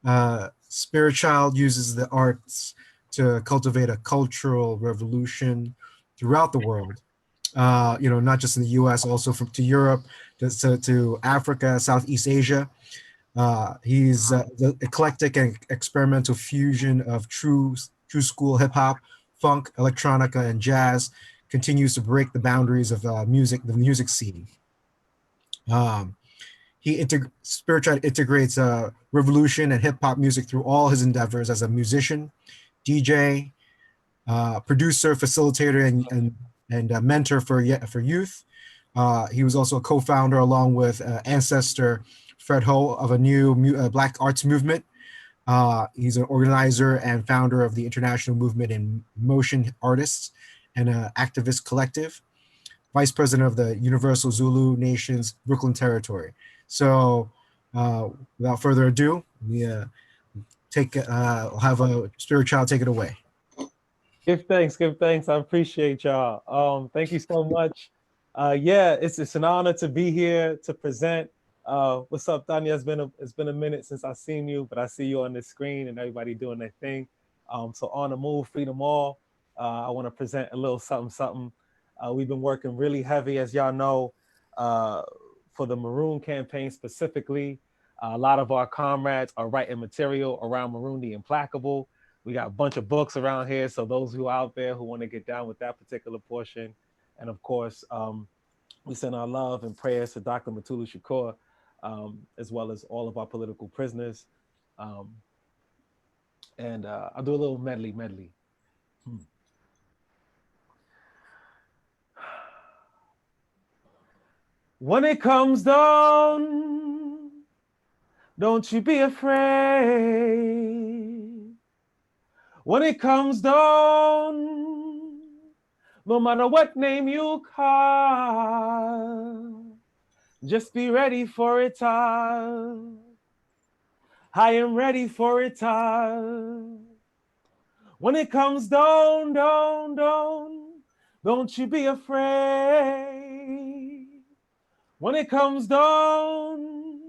SpiritChild uses the arts to cultivate a cultural revolution throughout the world. Not just in the U.S., also to Europe, to Africa, Southeast Asia. He's the eclectic and experimental fusion of true school hip hop, funk, electronica, and jazz continues to break the boundaries of the music scene. SpiritChild integrates revolution and hip hop music through all his endeavors as a musician, DJ, producer, facilitator, and a mentor for youth. He was also a co-founder along with ancestor Fred Ho of a new Black arts movement. He's an organizer and founder of the International Movement in Motion Artists and an activist collective, vice president of the Universal Zulu Nation's Brooklyn territory. So without further ado, we have a SpiritChild take it away. Give thanks. I appreciate y'all. Thank you so much. Yeah, it's an honor to be here to present. What's up, Taina? It's been a minute since I've seen you, but I see you on the screen and everybody doing their thing. So on the move, freedom all. I want to present a little something. We've been working really heavy, as y'all know, for the Maroon campaign specifically. A lot of our comrades are writing material around Maroon the Implacable. We got a bunch of books around here, so those who are out there who want to get down with that particular portion. And of course, we send our love and prayers to Dr. Mutulu Shakur, as well as all of our political prisoners. And I'll do a little medley. When it comes down, don't you be afraid. When it comes down, no matter what name you call, just be ready for it all. I am ready for it all. When it comes down, don't you be afraid. When it comes down,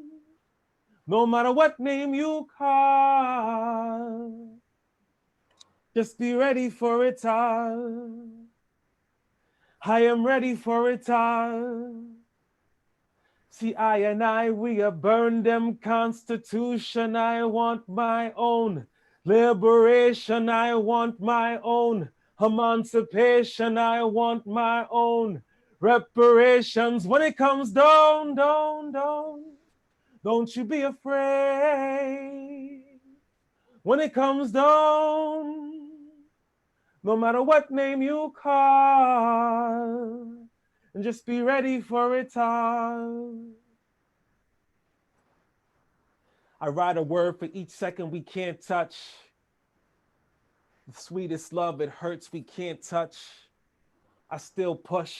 no matter what name you call, just be ready for it all. I am ready for it all. See, I and I, we have burned them constitution. I want my own liberation. I want my own emancipation. I want my own reparations. When it comes down, don't you be afraid. When it comes down, no matter what name you call, and just be ready for it all. I write a word for each second we can't touch. The sweetest love, it hurts, we can't touch. I still push.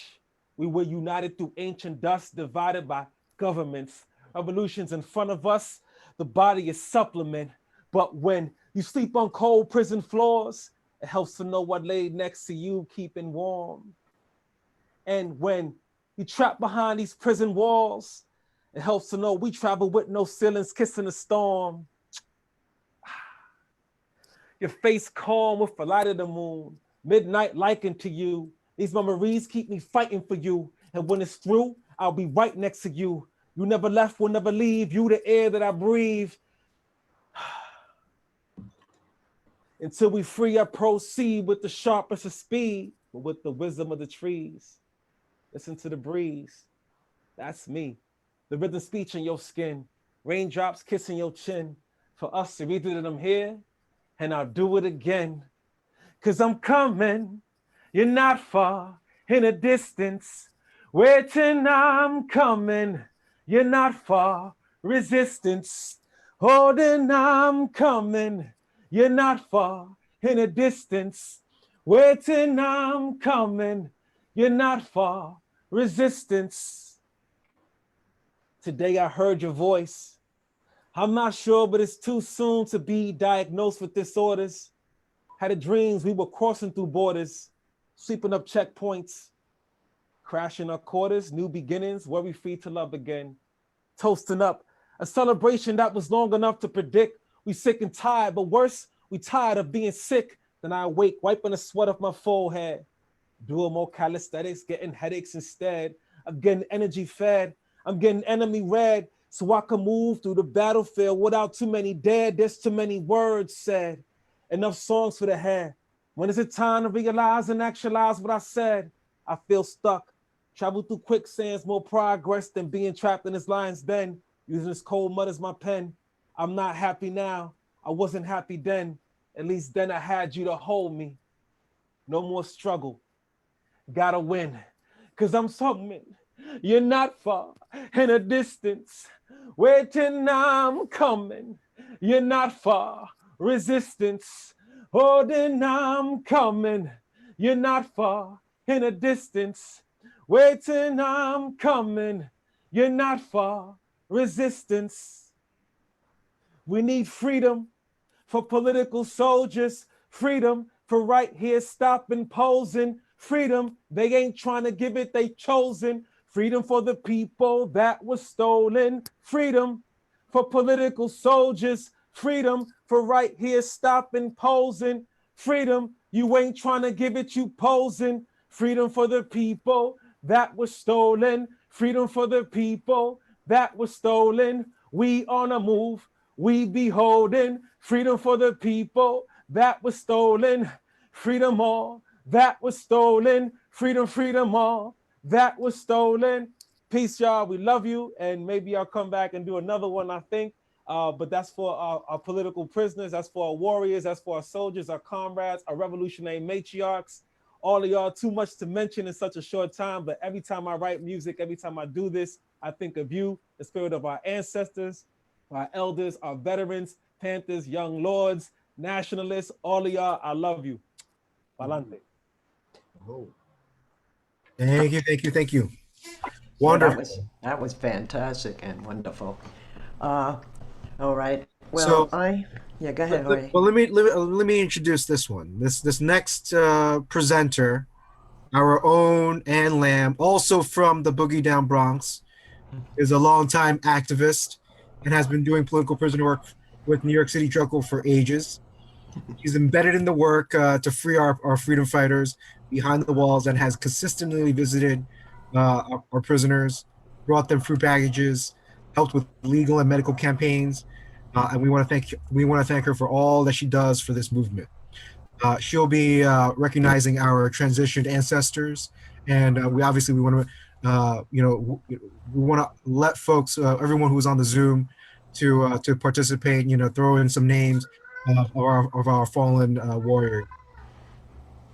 We were united through ancient dust, divided by governments. Revolutions in front of us, the body is supplement. But when you sleep on cold prison floors, it helps to know what laid next to you, keeping warm. And when you trap behind these prison walls, it helps to know we travel with no ceilings, kissing the storm. Your face calm with the light of the moon, midnight likened to you. These memories keep me fighting for you. And when it's through, I'll be right next to you. You never left, will never leave. You the air that I breathe. Until we free, I proceed with the sharpest of speed, but with the wisdom of the trees. Listen to the breeze. That's me. The rhythm speech in your skin. Raindrops kissing your chin. For us to read it, I'm here, and I'll do it again. 'Cause I'm coming. You're not far in a distance. Waiting, I'm coming. You're not far. Resistance. Holding, I'm coming. You're not far in a distance. Waiting, I'm coming. You're not far. Resistance. Today I heard your voice. I'm not sure, but it's too soon to be diagnosed with disorders. Had a dreams we were crossing through borders, sweeping up checkpoints, Crashing our quarters, new beginnings, worry free to love again. Toasting up, a celebration that was long enough to predict. We sick and tired, but worse, we tired of being sick. Then I awake, wiping the sweat off my forehead. Doing more calisthenics, getting headaches instead. I'm getting energy fed. I'm getting enemy red, so I can move through the battlefield without too many dead. There's too many words said. Enough songs for the head. When is it time to realize and actualize what I said? I feel stuck. Travel through quicksands, more progress than being trapped in this lion's den. Using this cold mud as my pen. I'm not happy now. I wasn't happy then. At least then I had you to hold me. No more struggle. Gotta win. Cause I'm something. You're not far in a distance. Waiting, I'm coming. You're not far. Resistance. Oh, then I'm coming. You're not far in a distance. Waiting, I'm coming. You're not far. Resistance. We need freedom for political soldiers. Freedom for right here stopping posing. Freedom, they ain't trying to give it, they chosen. Freedom for the people that was stolen. Freedom for political soldiers. Freedom for right here stopping posing. Freedom, you ain't trying to give it, you posing. Freedom for the people that was stolen. Freedom for the people that was stolen. We on a move, we beholding. Freedom for the people that was stolen. Freedom all that was stolen. Freedom, freedom all that was stolen. Peace, y'all. We love you. And maybe I'll come back and do another one, I think. But that's for our political prisoners. That's for our warriors. That's for our soldiers, our comrades, our revolutionary matriarchs. All of y'all, too much to mention in such a short time. But every time I write music, every time I do this, I think of you, the spirit of our ancestors, our elders, our veterans, Panthers, young lords, nationalists, all of y'all. I love you. Palante. Oh. Thank you, thank you, thank you. Yeah, Wonderful. that was fantastic and wonderful. All right. Well, So- yeah, go ahead, Jorge. Well, let me introduce this one. This next presenter, our own Ann Lamb, also from the Boogie Down Bronx, is a longtime activist and has been doing political prisoner work with New York City Jericho for ages. She's embedded in the work to free our freedom fighters behind the walls and has consistently visited our prisoners, brought them fruit packages, helped with legal and medical campaigns, and we want to thank her for all that she does for this movement. She'll be recognizing our transitioned ancestors, and we want to let folks, everyone who's on the Zoom, to participate. Throw in some names of our fallen warriors.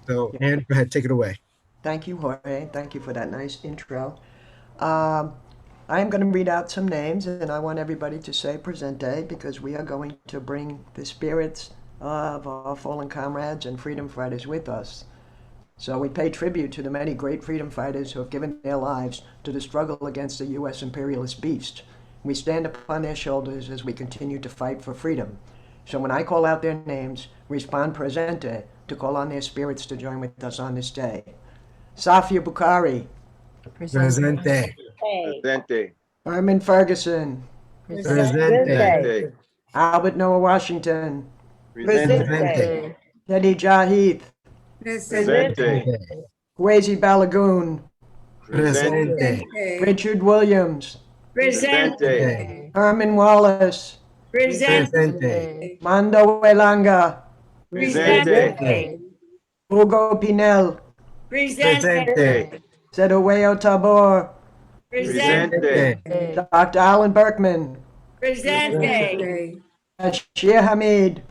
So, Ann, go ahead, take it away. Thank you, Jorge. Thank you for that nice intro. I am going to read out some names, and I want everybody to say presente, because we are going to bring the spirits of our fallen comrades and freedom fighters with us. So we pay tribute to the many great freedom fighters who have given their lives to the struggle against the U.S. imperialist beast. We stand upon their shoulders as we continue to fight for freedom. So when I call out their names, respond presente to call on their spirits to join with us on this day. Safia Bukhari. Presente. Presente. Herman Ferguson. Presente. Albert Noah Washington. Presente. Teddy Jahith. Presente. Kwesi Balagoon. Presente. Richard Williams. Presente. Herman Wallace. Presente. Mando Elanga. Presente. Hugo Pinel. Presente. Sedoweo Tabor. Presente. Dr. Alan Berkman. Presente. Bashir Hamid.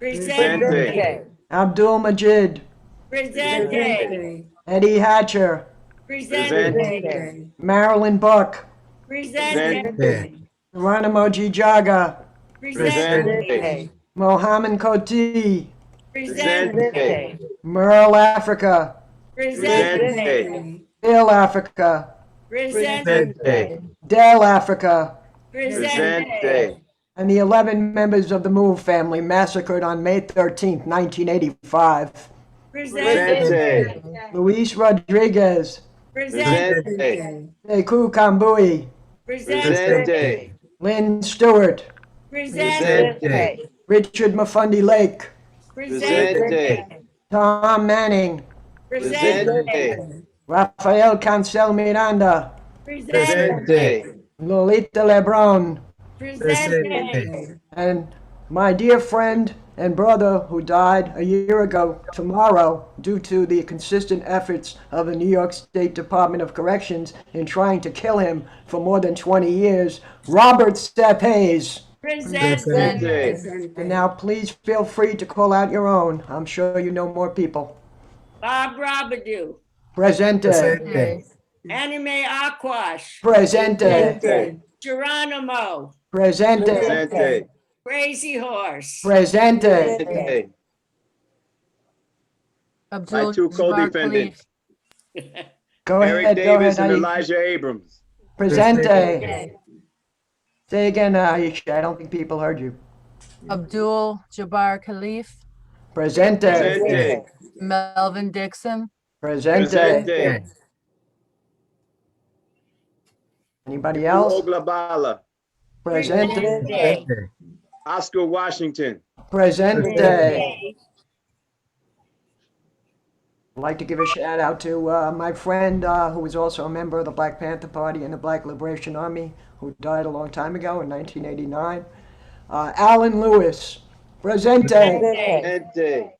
Presente. Abdul Majid. Presente. Eddie Hatcher. Presente. Marilyn Buck. Presente. Geronimo G. Jaga. Presente. Mohammed Koti. Presente. Merle Africa. Presente. Bill Africa. Presente. Del Africa. Presente. And the 11 members of the Move family massacred on May 13th, 1985. Presente. Luis Rodriguez. Presente. Sekou Kambui, Presente. Lynn Stewart, Presente. Richard Mafundi Lake, Presente. Tom Manning, Presente. Rafael Cancel Miranda, Presente. Lolita Lebron, Presente. and my dear friend and brother who died a year ago tomorrow due to the consistent efforts of the New York State Department of Corrections in trying to kill him for more than 20 years, Robert Step Hayes. Presente. And now please feel free to call out your own. I'm sure you know more people. Bob Robidoux. Presente. Anime Aquash. Presente. Geronimo. Presente. Presente. Crazy Horse. Presente. Presente. My Abdul two Jabbar co-defendants, Go Eric ahead, go Davis ahead. and Aisha. Elijah Abrams. Presente. Say again, Aisha. I don't think people heard you. Abdul Jabbar Khalif, Presente. Presente. Melvin Dixon, Presente. Presente. Anybody else? Oglabala. Presente. Oscar Washington. Presente. I'd like to give a shout out to my friend who was also a member of the Black Panther Party and the Black Liberation Army, who died a long time ago in 1989. Alan Lewis. Presente. Presente.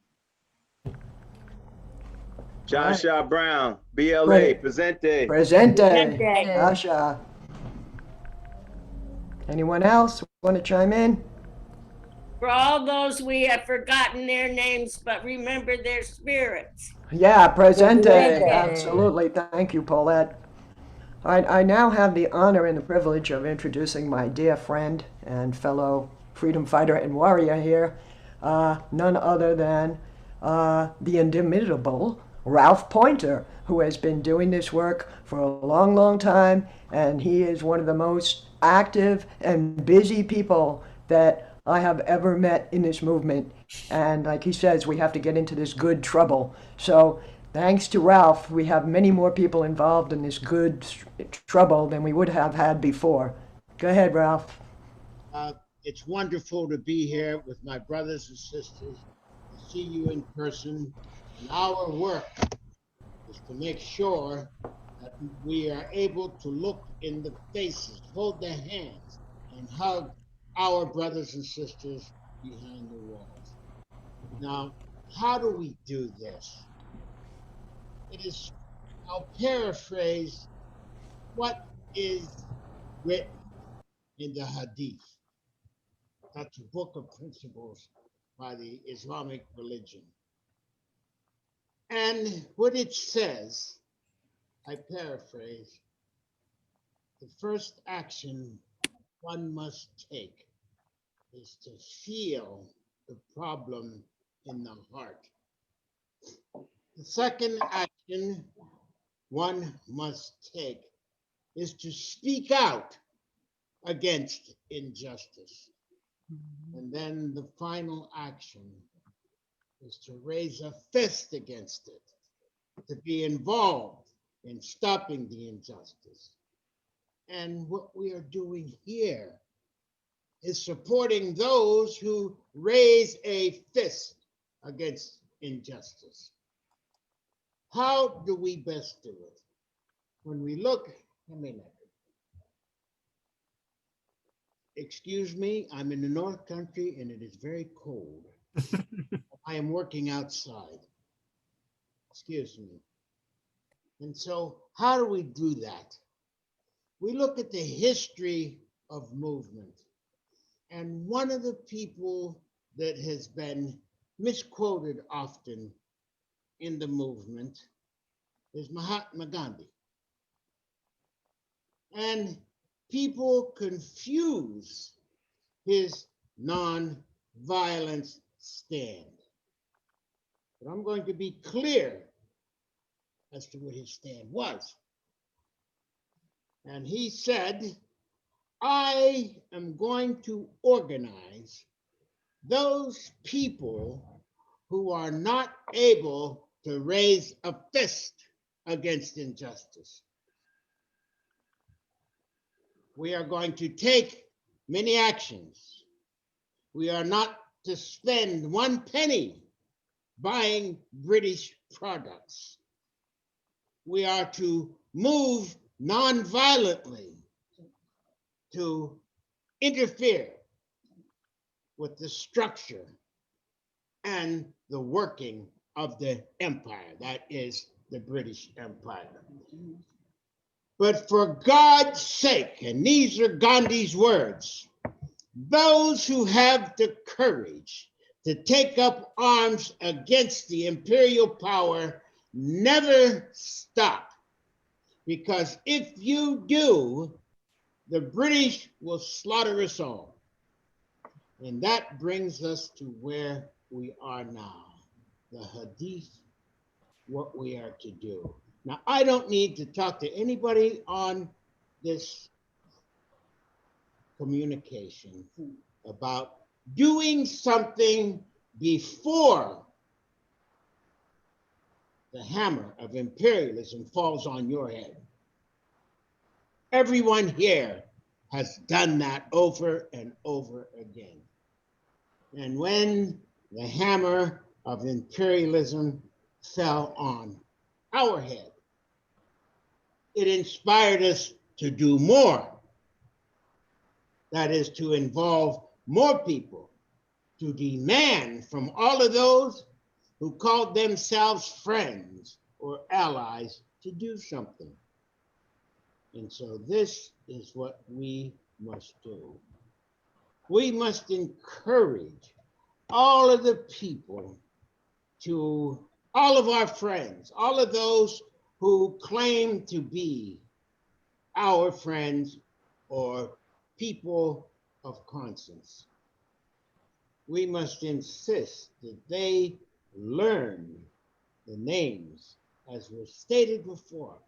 Joshua Brown. BLA. Presente. Presente. Asha. Anyone else want to chime in? For all those we have forgotten their names, but remember their spirits. Yeah, presente. Presente. Absolutely. Thank you, Paulette. I now have the honor and the privilege of introducing my dear friend and fellow freedom fighter and warrior here, none other than the inimitable Ralph Poynter, who has been doing this work for a long, long time, and he is one of the most active and busy people that I have ever met in this movement. And like he says, we have to get into this good trouble. So thanks to Ralph, we have many more people involved in this good trouble than we would have had before. Go ahead, Ralph. It's wonderful to be here with my brothers and sisters, to see you in person. And our work is to make sure that we are able to look in the faces, hold their hands, and hug our brothers and sisters behind the walls. Now, how do we do this? I'll paraphrase what is written in the Hadith. That's a book of principles by the Islamic religion. And what it says, I paraphrase, the first action one must take is to feel the problem in the heart. The second action one must take is to speak out against injustice. And then the final action is to raise a fist against it, to be involved in stopping the injustice. And what we are doing here is supporting those who raise a fist against injustice. How do we best do it? When we look, excuse me, I'm in the North Country and it is very cold. I am working outside. Excuse me. And so how do we do that? We look at the history of movement. And one of the people that has been misquoted often in the movement is Mahatma Gandhi. And people confuse his non-violence stand. But I'm going to be clear as to what his stand was. And he said, I am going to organize those people who are not able to raise a fist against injustice. We are going to take many actions. We are not to spend one penny buying British products. We are to move nonviolently to interfere with the structure and the working of the empire, that is the British Empire. But for God's sake, and these are Gandhi's words, those who have the courage to take up arms against the imperial power never stop. Because if you do, the British will slaughter us all. And that brings us to where we are now. The Hadith, what we are to do. Now, I don't need to talk to anybody on this communication about doing something before the hammer of imperialism falls on your head. Everyone here has done that over and over again. And when the hammer of imperialism fell on our head, it inspired us to do more. That is, to involve more people, to demand from all of those who called themselves friends or allies to do something. And so this is what we must do. We must encourage all of the people to, all of our friends, all of those who claim to be our friends or people of conscience. We must insist that they learn the names, as was stated before,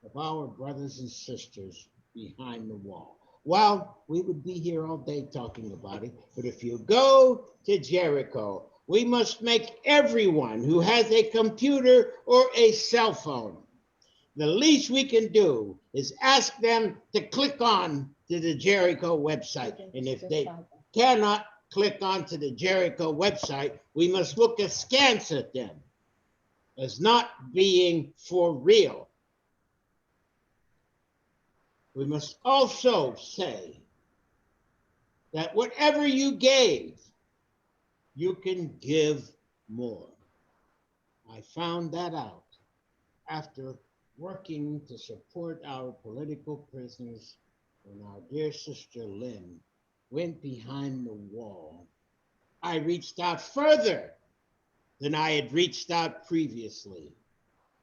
of our brothers and sisters behind the wall. Well, we would be here all day talking about it, but if you go to Jericho, we must make everyone who has a computer or a cell phone, the least we can do is ask them to click on to the Jericho website. And if they cannot click onto the Jericho website, we must look askance at them as not being for real. We must also say that whatever you gave, you can give more. I found that out after working to support our political prisoners when our dear sister Lynn went behind the wall. I reached out further than I had reached out previously,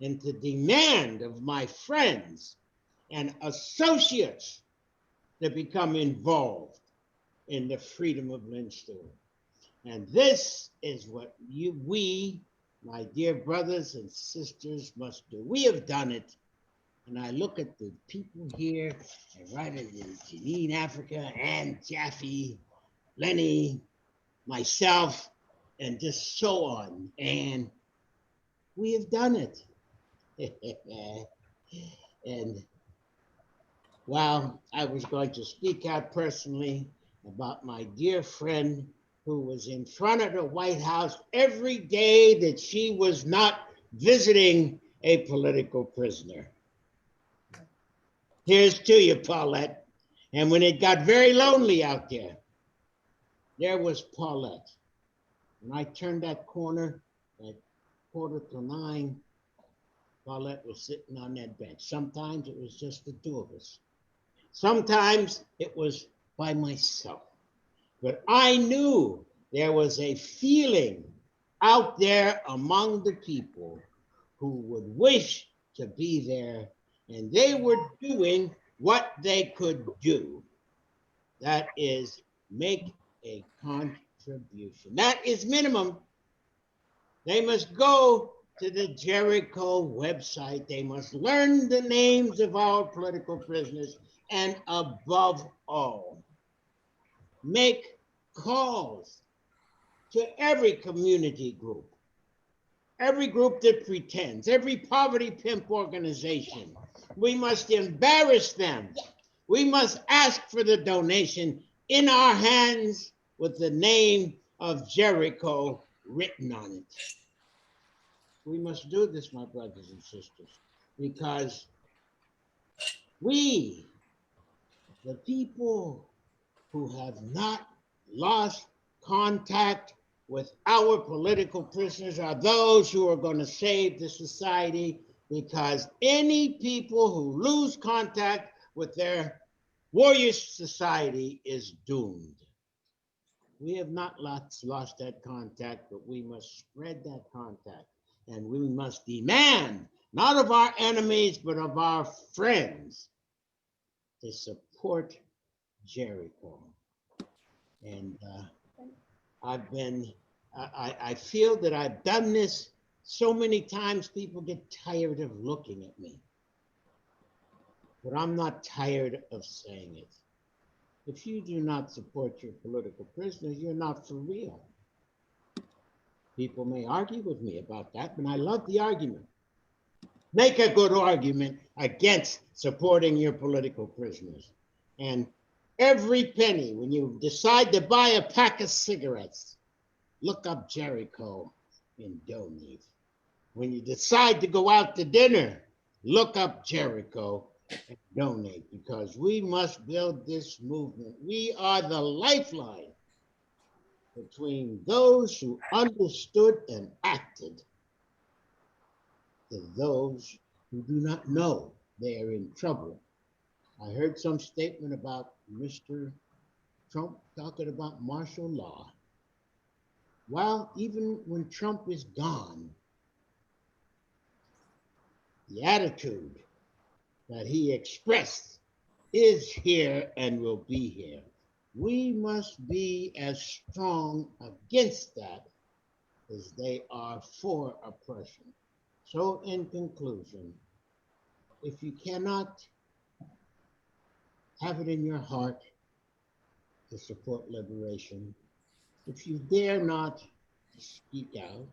and to demand of my friends and associates to become involved in the freedom of Lynn Stewart. And this is what we, my dear brothers and sisters, must do. We have done it. And I look at the people here, and right at Janine, Africa, and Jaffe, Lenny, myself, and just so on. And we have done it. And while I was going to speak out personally about my dear friend who was in front of the White House every day that she was not visiting a political prisoner. Here's to you, Paulette. And when it got very lonely out there was Paulette. When I turned that corner at 8:45, Paulette was sitting on that bench. Sometimes it was just the two of us. Sometimes it was by myself. But I knew there was a feeling out there among the people who would wish to be there, and they were doing what they could do. That is, make a contribution. That is minimum. They must go to the Jericho website. They must learn the names of our political prisoners, and above all, make calls to every community group every group that pretends, every poverty pimp organization. We must embarrass them. We must ask for the donation in our hands with the name of Jericho written on it. We must do this, my brothers and sisters, because we, the people who have not lost contact with our political prisoners, are those who are going to save the society, because any people who lose contact with their warrior society is doomed. We have not lost that contact, but we must spread that contact. And we must demand, not of our enemies, but of our friends, to support Jericho. And I feel that I've done this so many times, people get tired of looking at me. But I'm not tired of saying it. If you do not support your political prisoners, you're not for real. People may argue with me about that, but I love the argument. Make a good argument against supporting your political prisoners. And every penny, when you decide to buy a pack of cigarettes, look up Jericho and donate. When you decide to go out to dinner, look up Jericho and donate, because we must build this movement. We are the lifeline between those who understood and acted to those who do not know they are in trouble. I heard some statement about Mr. Trump talking about martial law. Well, even when Trump is gone, the attitude that he expressed is here and will be here. We must be as strong against that as they are for oppression. So in conclusion, if you cannot have it in your heart to support liberation, if you dare not speak out,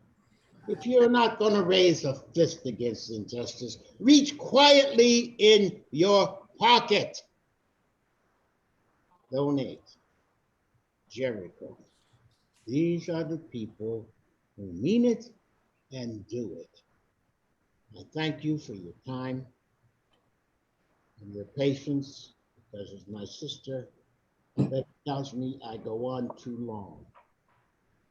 if you're not going to raise a fist against injustice, reach quietly in your pocket. Donate. Jericho. These are the people who mean it and do it. I thank you for your time and your patience, because as my sister that tells me I go on too long.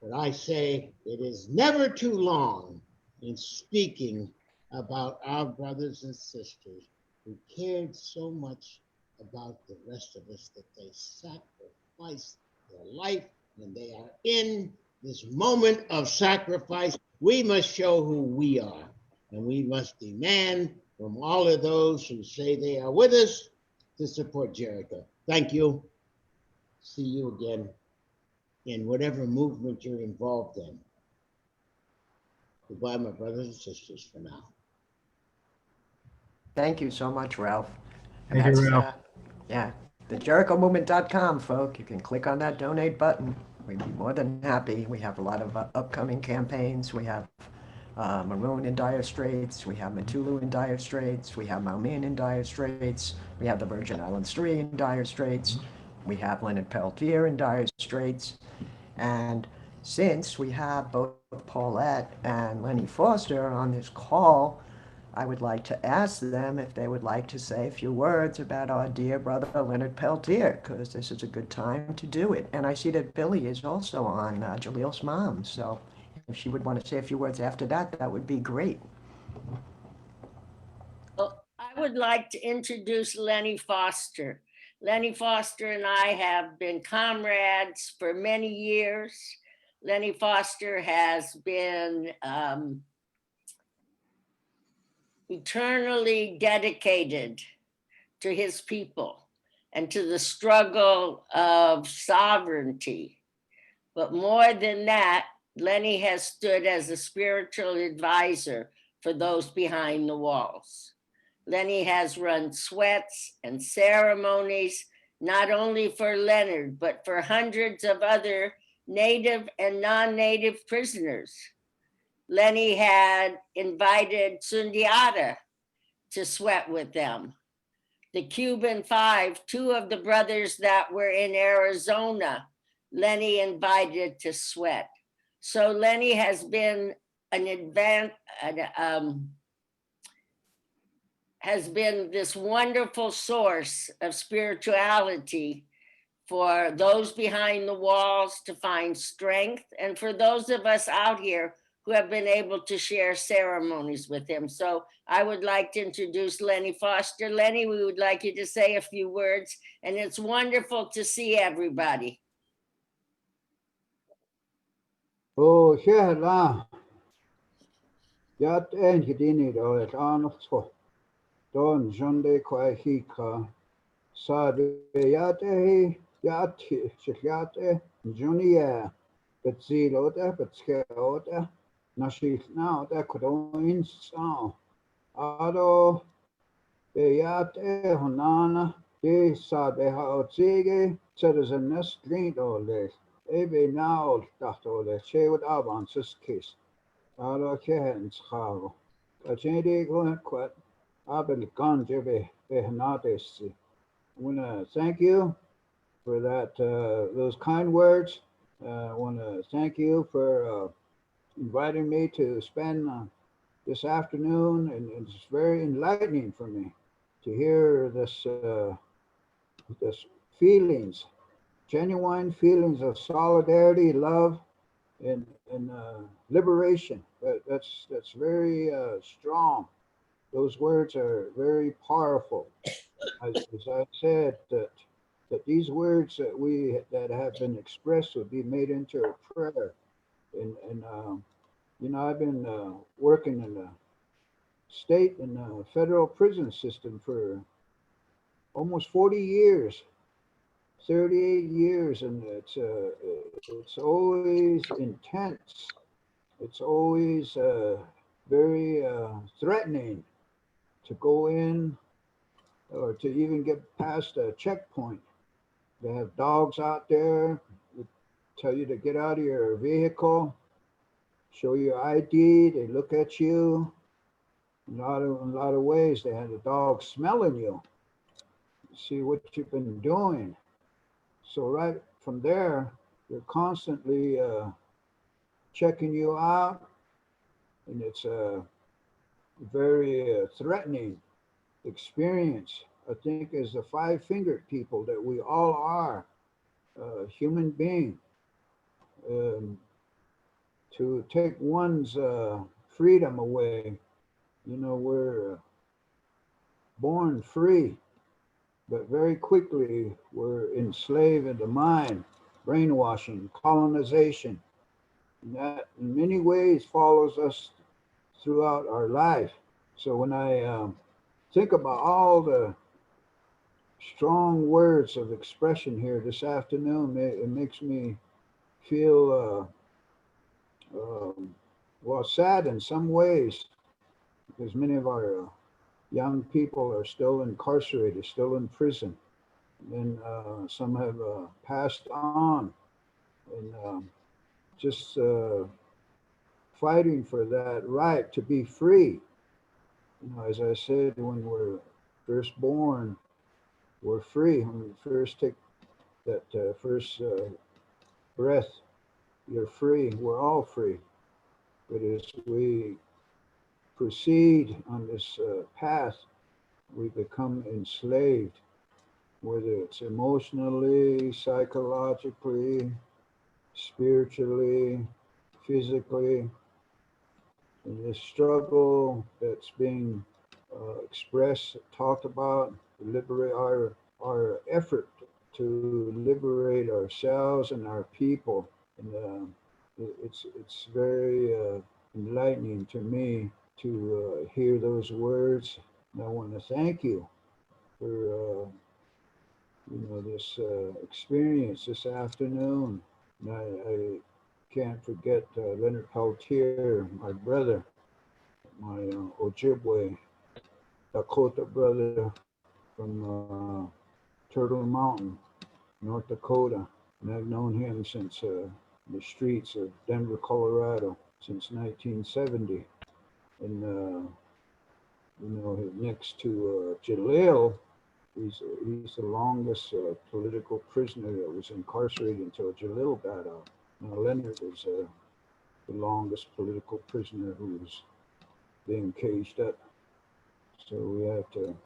But I say it is never too long in speaking about our brothers and sisters who cared so much about the rest of us that they sacrificed their life. When they are in this moment of sacrifice, we must show who we are. And we must demand from all of those who say they are with us to support Jericho. Thank you. See you again in whatever movement you're involved in. Goodbye, my brothers and sisters, for now. Thank you so much, Ralph. And Thank you, that's, Ralph. yeah, the JerichoMovement.com, folk. You can click on that donate button. We'd be more than happy. We have a lot of upcoming campaigns. We have Maroon in dire straits. We have Matulu in dire straits. We have Malmin in dire straits. We have the Virgin Islands 3 in dire straits. We have Leonard Peltier in dire straits. And since we have both Paulette and Lenny Foster on this call, I would like to ask them if they would like to say a few words about our dear brother Leonard Peltier, because this is a good time to do it. And I see that Billy is also on, Jalil's mom, so if she would want to say a few words after that, that would be great. Well, I would like to introduce Lenny Foster. Lenny Foster and I have been comrades for many years. Lenny Foster has been eternally dedicated to his people and to the struggle of sovereignty. But more than that, Lenny has stood as a spiritual advisor for those behind the walls. Lenny has run sweats and ceremonies, not only for Leonard, but for hundreds of other Native and non-Native prisoners. Lenny had invited Sundiata to sweat with them. The Cuban Five, two of the brothers that were in Arizona, Lenny invited to sweat. So Lenny has been has been this wonderful source of spirituality for those behind the walls to find strength, and for those of us out here who have been able to share ceremonies with him. So I would like to introduce Lenny Foster. Lenny, we would like you to say a few words, and it's wonderful to see everybody. Oh, Shehla, Yat Engidini, or at Arnold, Don Jonde Quahika, Sade Yate, Yate, Shikyate, Junia, but Ziloda, but Skeota, Nashik now, that could only sound. Ado, Yate, Honana, De Sade Haotzige, Citizen Green Ole, Ebe now, Dachole, She would avance his kiss. Ado Kehens Havo. A change going quite. Abel Ganjebe Behnadesi. I want to thank you for that, those kind words. I want to thank you for inviting me to spend this afternoon, and it's very enlightening for me to hear this feelings, genuine feelings of solidarity, love, and liberation. That's very strong. Those words are very powerful. As I said, that these words that have been expressed would be made into a prayer. And you know, I've been working in the state and federal prison system for almost 40 years, 38 years, and it's always intense. It's always very threatening to go in or to even get past a checkpoint. They have dogs out there that tell you to get out of your vehicle, show your ID, they look at you. In a lot of ways, they have the dog smelling you, see what you've been doing. So right from there, they're constantly checking you out, and it's a very threatening experience. I think as the five-fingered people that we all are, human being, to take one's freedom away. You know, we're born free, but very quickly we're enslaved in the mind, brainwashing, colonization. And that in many ways follows us throughout our life. So when I think about all the strong words of expression here this afternoon, it makes me feel well, sad in some ways, because many of our young people are still incarcerated, still in prison, and some have passed on, and just fighting for that right to be free. You know, as I said, when we're first born, we're free. When we first take that first breath, you're free. We're all free. But as we proceed on this path, we become enslaved, whether it's emotionally, psychologically, spiritually, physically. And this struggle that's being expressed, talked about, liberate our effort to liberate ourselves and our people. And it's very enlightening to me to hear those words. And I want to thank you for you know, this experience this afternoon. And I can't forget Leonard Peltier, my brother, my Ojibwe Dakota brother from Turtle Mountain, North Dakota. And I've known him since the streets of Denver, Colorado. since 1970. And, you know, next to Jalil, he's the longest political prisoner that was incarcerated until Jalil got out. Now, Leonard is the longest political prisoner who was being caged up. So we have to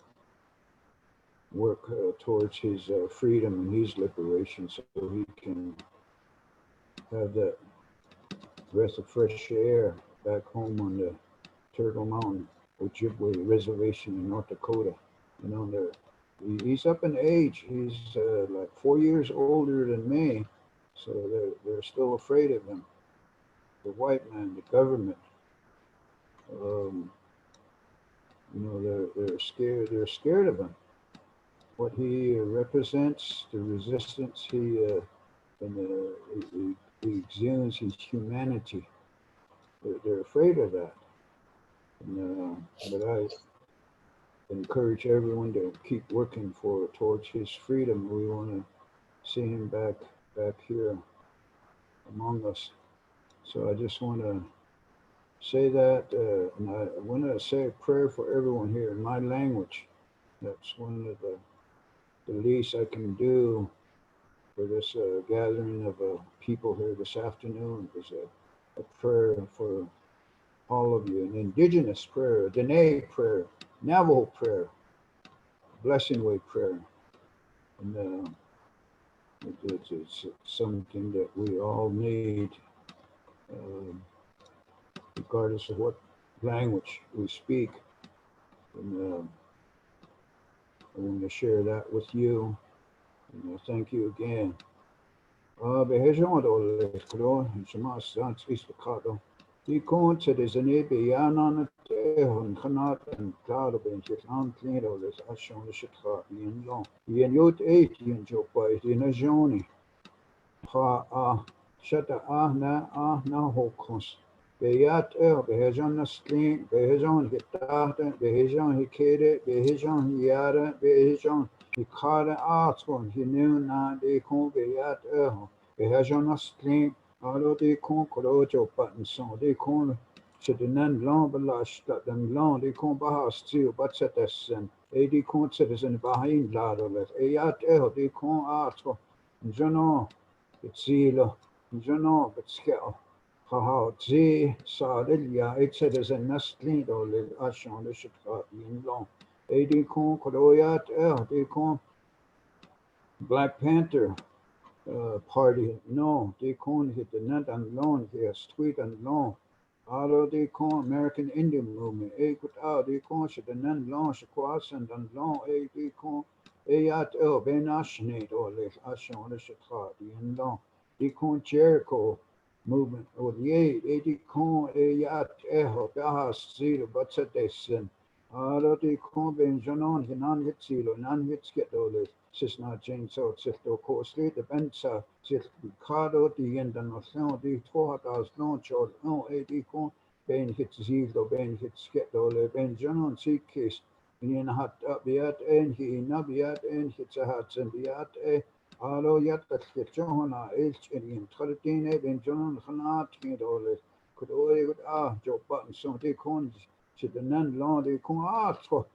work towards his freedom and his liberation so he can have that breath of fresh air back home on the Turtle Mountain Ojibwe Reservation in North Dakota. You know, he's up in age. He's like 4 years older than me, so they're still afraid of him. The white man, the government, you know, they're scared. They're scared of him. What he represents, the resistance he exudes, his humanity. They're afraid of that. And, but I encourage everyone to keep working towards his freedom. We want to see him back here among us. So I just want to say that, and I want to say a prayer for everyone here in my language. That's one of the least I can do for this gathering of people here this afternoon is a prayer for all of you, an indigenous prayer, a Dene prayer, Navajo prayer, blessing way prayer. And it's something that we all need, regardless of what language we speak. And I want to share that with you. And thank you again. Die konte des Nebianan und Kanat and Cloud in Kitlan Cledo, this Ashon the Shitra, Ian Long. Ian Yot 8 in Jopai, in a Joni. Ha Shata na Hokos. Beyat Behejan Skin, Behejan Hitata, Behejan Hikede, Behejan Yara, Behejan Hikada Artron, he knew not they con Beyat Behejan Skin. Alors des cons colojo button son des cons c'est de nan blanc balash that them blanc des cons bahas tio but set us et des cons citizen behind ladolet et yat des cons artro jono it's zilo jono but scale ha zi sa delia et citizen nastlin dole ashon de shikha in blanc et des cons coloyat des cons Black Panther party. No, they can't hit the net and long here, street and long. Although they can't American Indian movement, could out, they can't shit the net long, cross and long, they can't, at Ben Ashnate or this Ashon, the Shatra, the long. They can't Jericho movement or the they can't, at Bahas, Zero, but said they sin. Although they can't Ben Janon, he non hit Zero, non hit get all this. Sis not Jane so Sisto Coastly, the Bensa, Sis Ricardo, the International, the 4,000 launch or no AD con, Ben hits Zilo, Ben hits Sketole, Ben John Sea Case, in Hat Biat, and he Nabiat, and hits a hats and Biat, although yet that Johana, H, and 13, Ben John Hanat, could only good Joe Button, so they con, to the non law, they con for.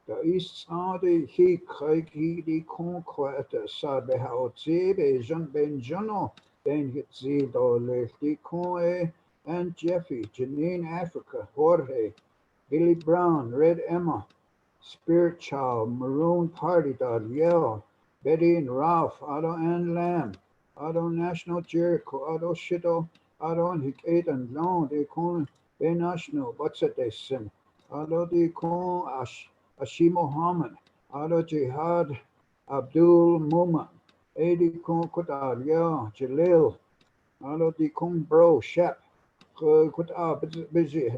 The East Side, he Craig, he conquered the Sabe how Zebe, Jean Benjano, Ben Hitzi, Dole, the Coe, and Jeffy, Janine Africa, Jorge, Billy Brown, Red Emma, SpiritChild, Maroon Party, Yell, Betty and Ralph, Otto and Lamb, Otto National Jericho, Otto Shitto, Otto and Hick and Long, they call Ben National, what's it they sing? Otto they call Ashi Mohammed, Ado Jihad, Abdulmumit, Adi Kon Kutar, Jalil, Ado Di Kon Bro, Shep, Kutar, Busy,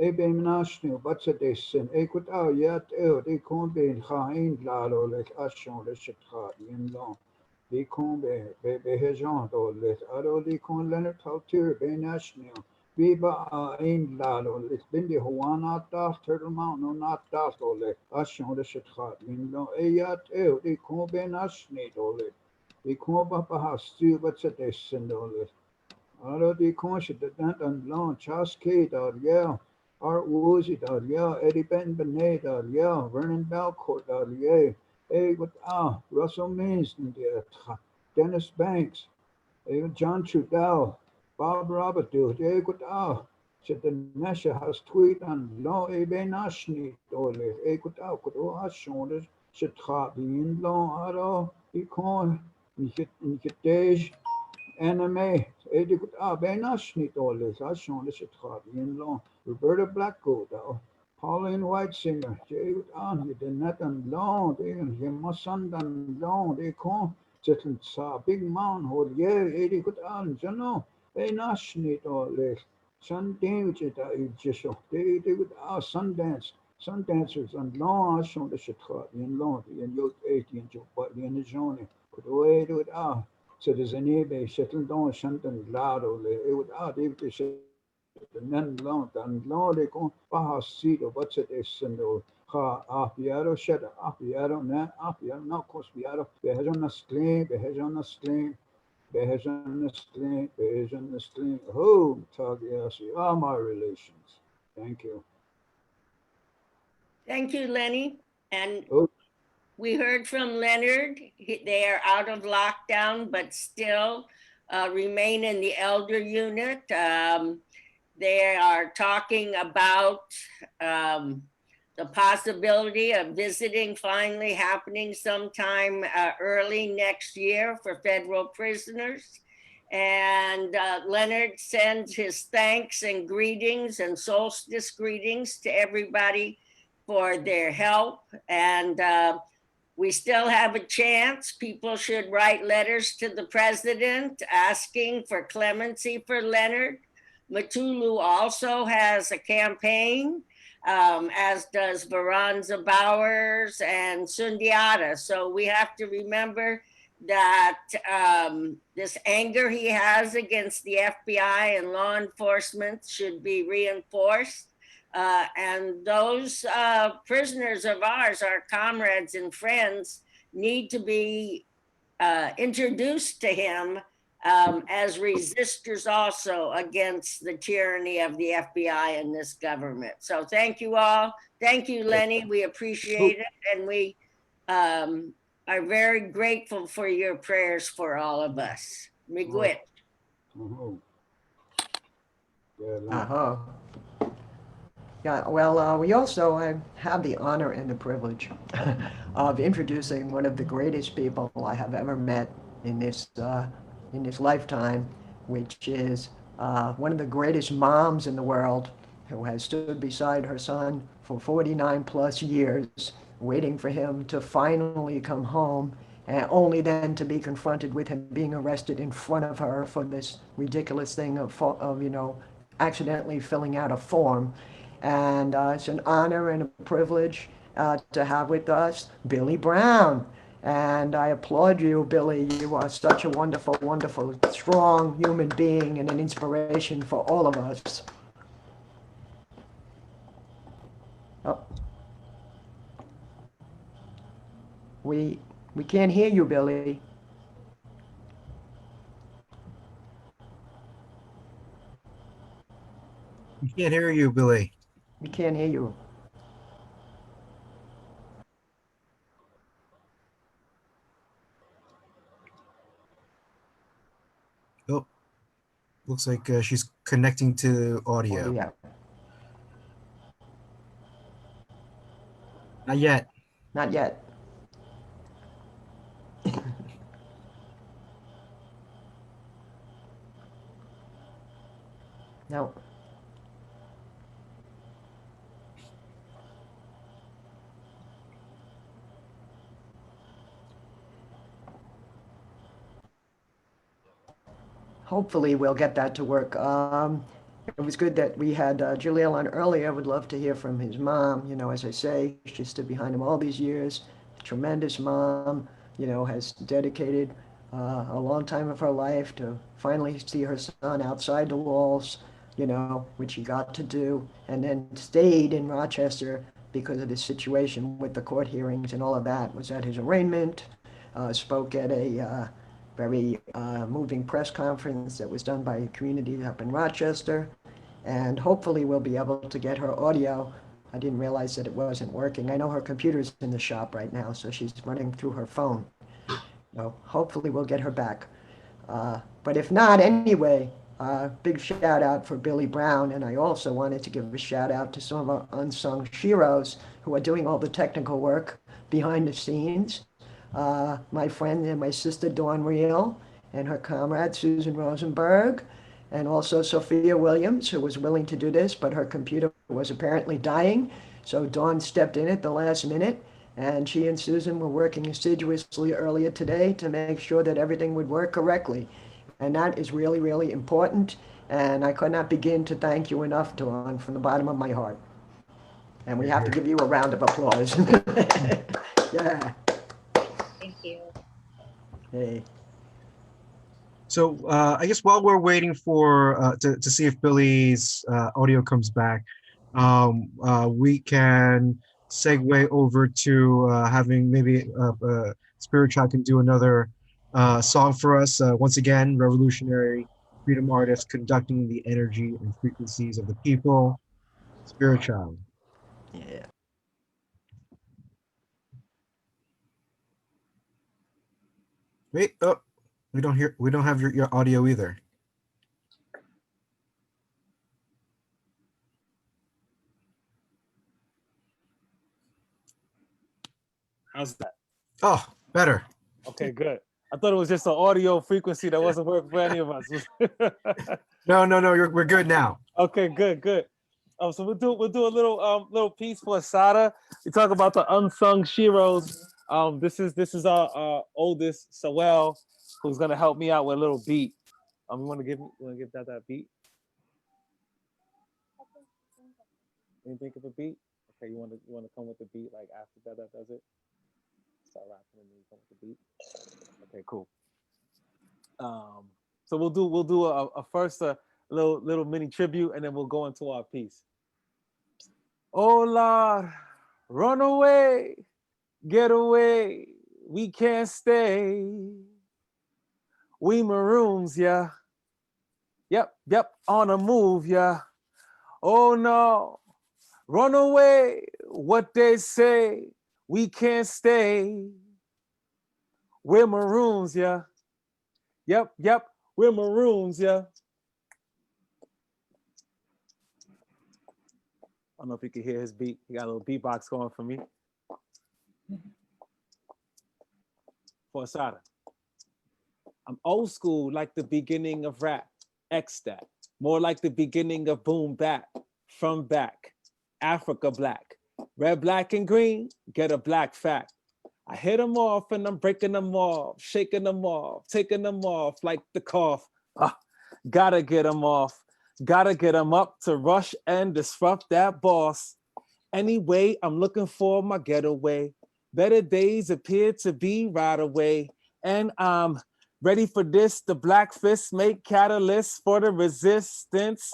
Abim National, Batsadis, and Ekutar, Yat El, Di Kon Bin Hain Lado, like Ashon, the Shatra, Yin Long, Di Kon Behejan, let Ado Di Kon Leonard Taltir, Be National. Biba in Lalo, it's been the Hawana Daf, Turtle Mountain, not Daf, Ole, Ashon, the Shatrat, Minlo, Ayat, the Koben Ashnit, Ole, the Koba Bahas, still but set a send Ole. Aro di conscious that and long Chaskate or yeah. Art Woozy or yeah. Eddie Ben Benet or yeah. Vernon Belcourt or yeah. Hey, what Russell Means and Dennis Banks. Hey, John Trudell. Bob Robert do. Hey, what said the Nesha has tweet and law a benashni dole. Hey, what has shown us. Should be in law aro. Icon. Nikitej. Anime, Edicut Benashni Dollars, I shown the Chicago in long, Roberta Blackgold, Pauline Whitesinger, Jay on, you did not and long, they and him, my son and long, they come, settled saw big man, hold yeah, Edicut on, Jano, Benashni Dollars, Sun Damage it, I just show, they would Sundance. Sundancers and long, I shown the Chicago in long, in your 18 joke, but in the zone, could wait it so there's an eBay shuttle down something loud it would if they shut the men long and long they go baha seat or what's it is and ha apiaro shed apiaro na apiaro not course piaro behajon a screen behajon a screen behajon a screen behajon a screen oh tag yes all my relations. Thank you. Thank you, Lenny. And Oh. we heard from Leonard. They are out of lockdown, but still remain in the elder unit. They are talking about the possibility of visiting finally happening sometime early next year for federal prisoners. And Leonard sends his thanks and greetings and solstice greetings to everybody for their help. And we still have a chance. People should write letters to the president asking for clemency for Leonard. Matulu also has a campaign, as does Varanza Bowers and Sundiata. So we have to remember that this anger he has against the FBI and law enforcement should be reinforced. And those prisoners of ours, our comrades and friends, need to be introduced to him as resistors also against the tyranny of the FBI and this government. So thank you all. Thank you, Lenny. We appreciate it. And we are very grateful for your prayers for all of us. Miguel. Uh-huh. Yeah, well, we also have the honor and the privilege of introducing one of the greatest people I have ever met in this lifetime, which is one of the greatest moms in the world, who has stood beside her son for 49 plus years, waiting for him to finally come home, and only then to be confronted with him being arrested in front of her for this ridiculous thing of accidentally filling out a form. And it's an honor and a privilege to have with us Billy Brown. And I applaud you, Billy. You are such a wonderful, wonderful, strong human being and an inspiration for all of us. Oh. We can't hear you, Billy. We can't hear you, Billy. We can't hear you. Oh, looks like she's connecting to audio. Oh, yeah. Not yet. Not yet. No. Hopefully we'll get that to work. It was good that we had Jalil on earlier. I would love to hear from his mom. You know, as I say, she stood behind him all these years. Tremendous mom, you know, has dedicated a long time of her life to finally see her son outside the walls, you know, which he got to do, and then stayed in Rochester because of the situation with the court hearings and all of that. Was at his arraignment, spoke at a very moving press conference that was done by a community up in Rochester. And hopefully we'll be able to get her audio. I didn't realize that it wasn't working. I know her computer's in the shop right now, so she's running through her phone. So hopefully we'll get her back. But if not, anyway, big shout out for Billy Brown. And I also wanted to give a shout out to some of our unsung sheroes who are doing all the technical work behind the scenes. My friend and my sister Dawn Reel and her comrade Susan Rosenberg, and also Sophia Williams, who was willing to do this, but her computer was apparently dying. So Dawn stepped in at the last minute, and she and Susan were working assiduously earlier today to make sure that everything would work correctly. And that is really, really important. And I could not begin to thank you enough, Dawn, from the bottom of my heart. And we have to give you a round of applause. Yeah. Thank you. Hey. So I guess while we're waiting for to see if Billy's audio comes back, we can segue over to having maybe SpiritChild can do another song for us. Once again, revolutionary freedom artist conducting the energy and frequencies of the people. SpiritChild. Yeah. Wait, oh, we don't have your audio either. How's that? Oh, better. Okay, good. I thought it was just an audio frequency that wasn't working for any of us. No, we're good now. Okay, good. So we'll do a little piece for Asada. We talk about the unsung sheroes. This is our oldest Sawel, who's gonna help me out with a little beat. You wanna give that beat? You think of a beat? Okay, you wanna come with the beat like after that does it? Start rapping and then you come with the beat. Okay, cool. So we'll do a first little mini tribute, and then we'll go into our piece. Oh Lord, run away, get away, we can't stay. We maroons, yeah. Yep, on a move, yeah. Oh no, run away, what they say, we can't stay. We're maroons, yeah. Yep, we're maroons, yeah. I don't know if you can hear his beat. He got a little beatbox going for me. For Asada. I'm old school like the beginning of rap. X that. More like the beginning of boom bap. From back. Africa black. Red, black, and green. Get a black fact. I hit them off and I'm breaking them off. Shaking them off. Taking them off like the cough. Gotta get them off. Gotta get them up to rush and disrupt that boss. Anyway, I'm looking for my getaway. Better days appear to be right away. And I'm ready for this. The black fist make catalysts for the resistance.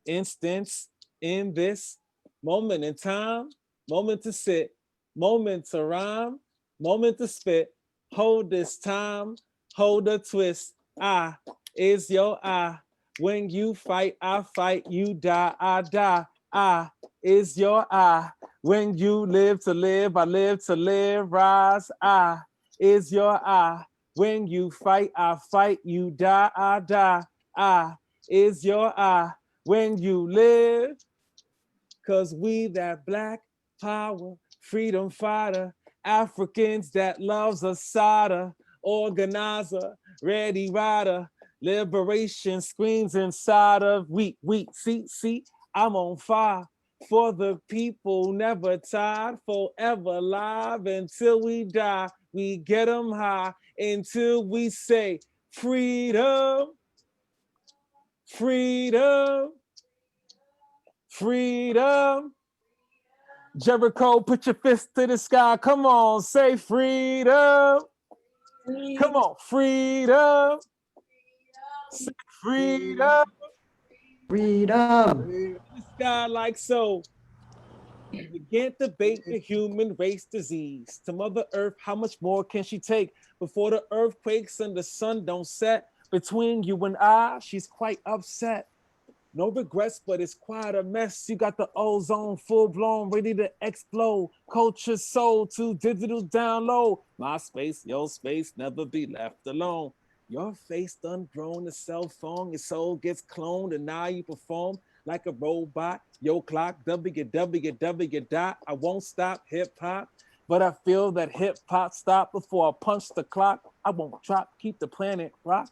Instance in this moment in time. Moment to sit. Moment to rhyme. Moment to spit. Hold this time. Hold a twist. I is your I. When you fight, I fight, you die, I die. I is your I. When you live to live, I live to live. Rise, I is your I. When you fight, I fight, you die, I die. I is your I. When you live, cause we that black power, freedom fighter, Africans that loves Asada, organizer, ready rider, liberation screams inside of we see, I'm on fire for the people, never tired, forever live until we die. We get them high until we say freedom, freedom, freedom. Jericho, put your fist to the sky. Come on, say freedom. Come on, freedom. Say freedom. Freedom. The sky like so. You can't debate the human race disease. To Mother Earth, how much more can she take? before the earthquakes and the sun don't set. Between you and I, she's quite upset. No regrets, but it's quite a mess. You got the ozone full blown, ready to explode. Culture soul to digital download. My space, your space, never be left alone. Your face done grown a cell phone. Your soul gets cloned, and now you perform like a robot. Yo clock, www. I won't stop hip hop, but I feel that hip hop stop before I punch the clock. I won't drop, keep the planet rock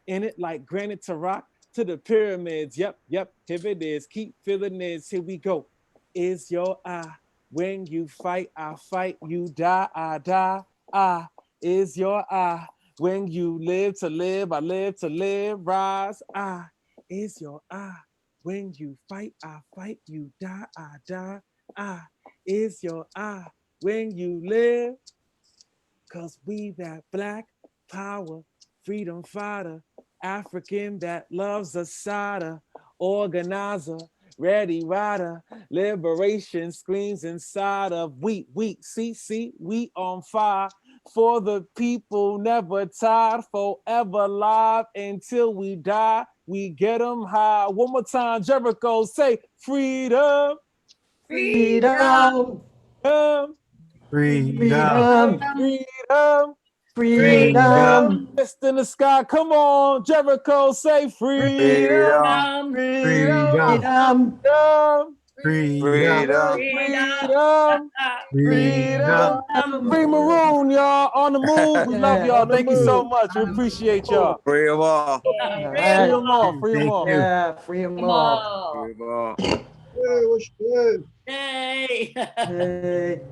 in it like granite to rock. To the pyramids, yep, here it is. Keep feeling this, here we go. Is your eye when you fight, I fight, you die, I die. I is your eye when you live to live, I live to live. Rise, I is your eye when you fight, I fight, you die, I die. I is your eye when you live. Cause we that black power, freedom fighter, African that loves Asada, organizer, ready rider, liberation screams inside of we, see, we on fire for the people, never tired, forever live until we die. We get them high. One more time, Jericho, say freedom, Freedom. Freedom. Freedom. Freedom. Fist in the sky. Come on, Jericho, say freedom. Freedom. Freedom. Freedom. Free Maroon, y'all, on the move. We love y'all. Thank you so much. We appreciate y'all. Free them all. Free them all. Free them all. Yeah, free them all. Free them all. Hey, what's good? Hey. Hey,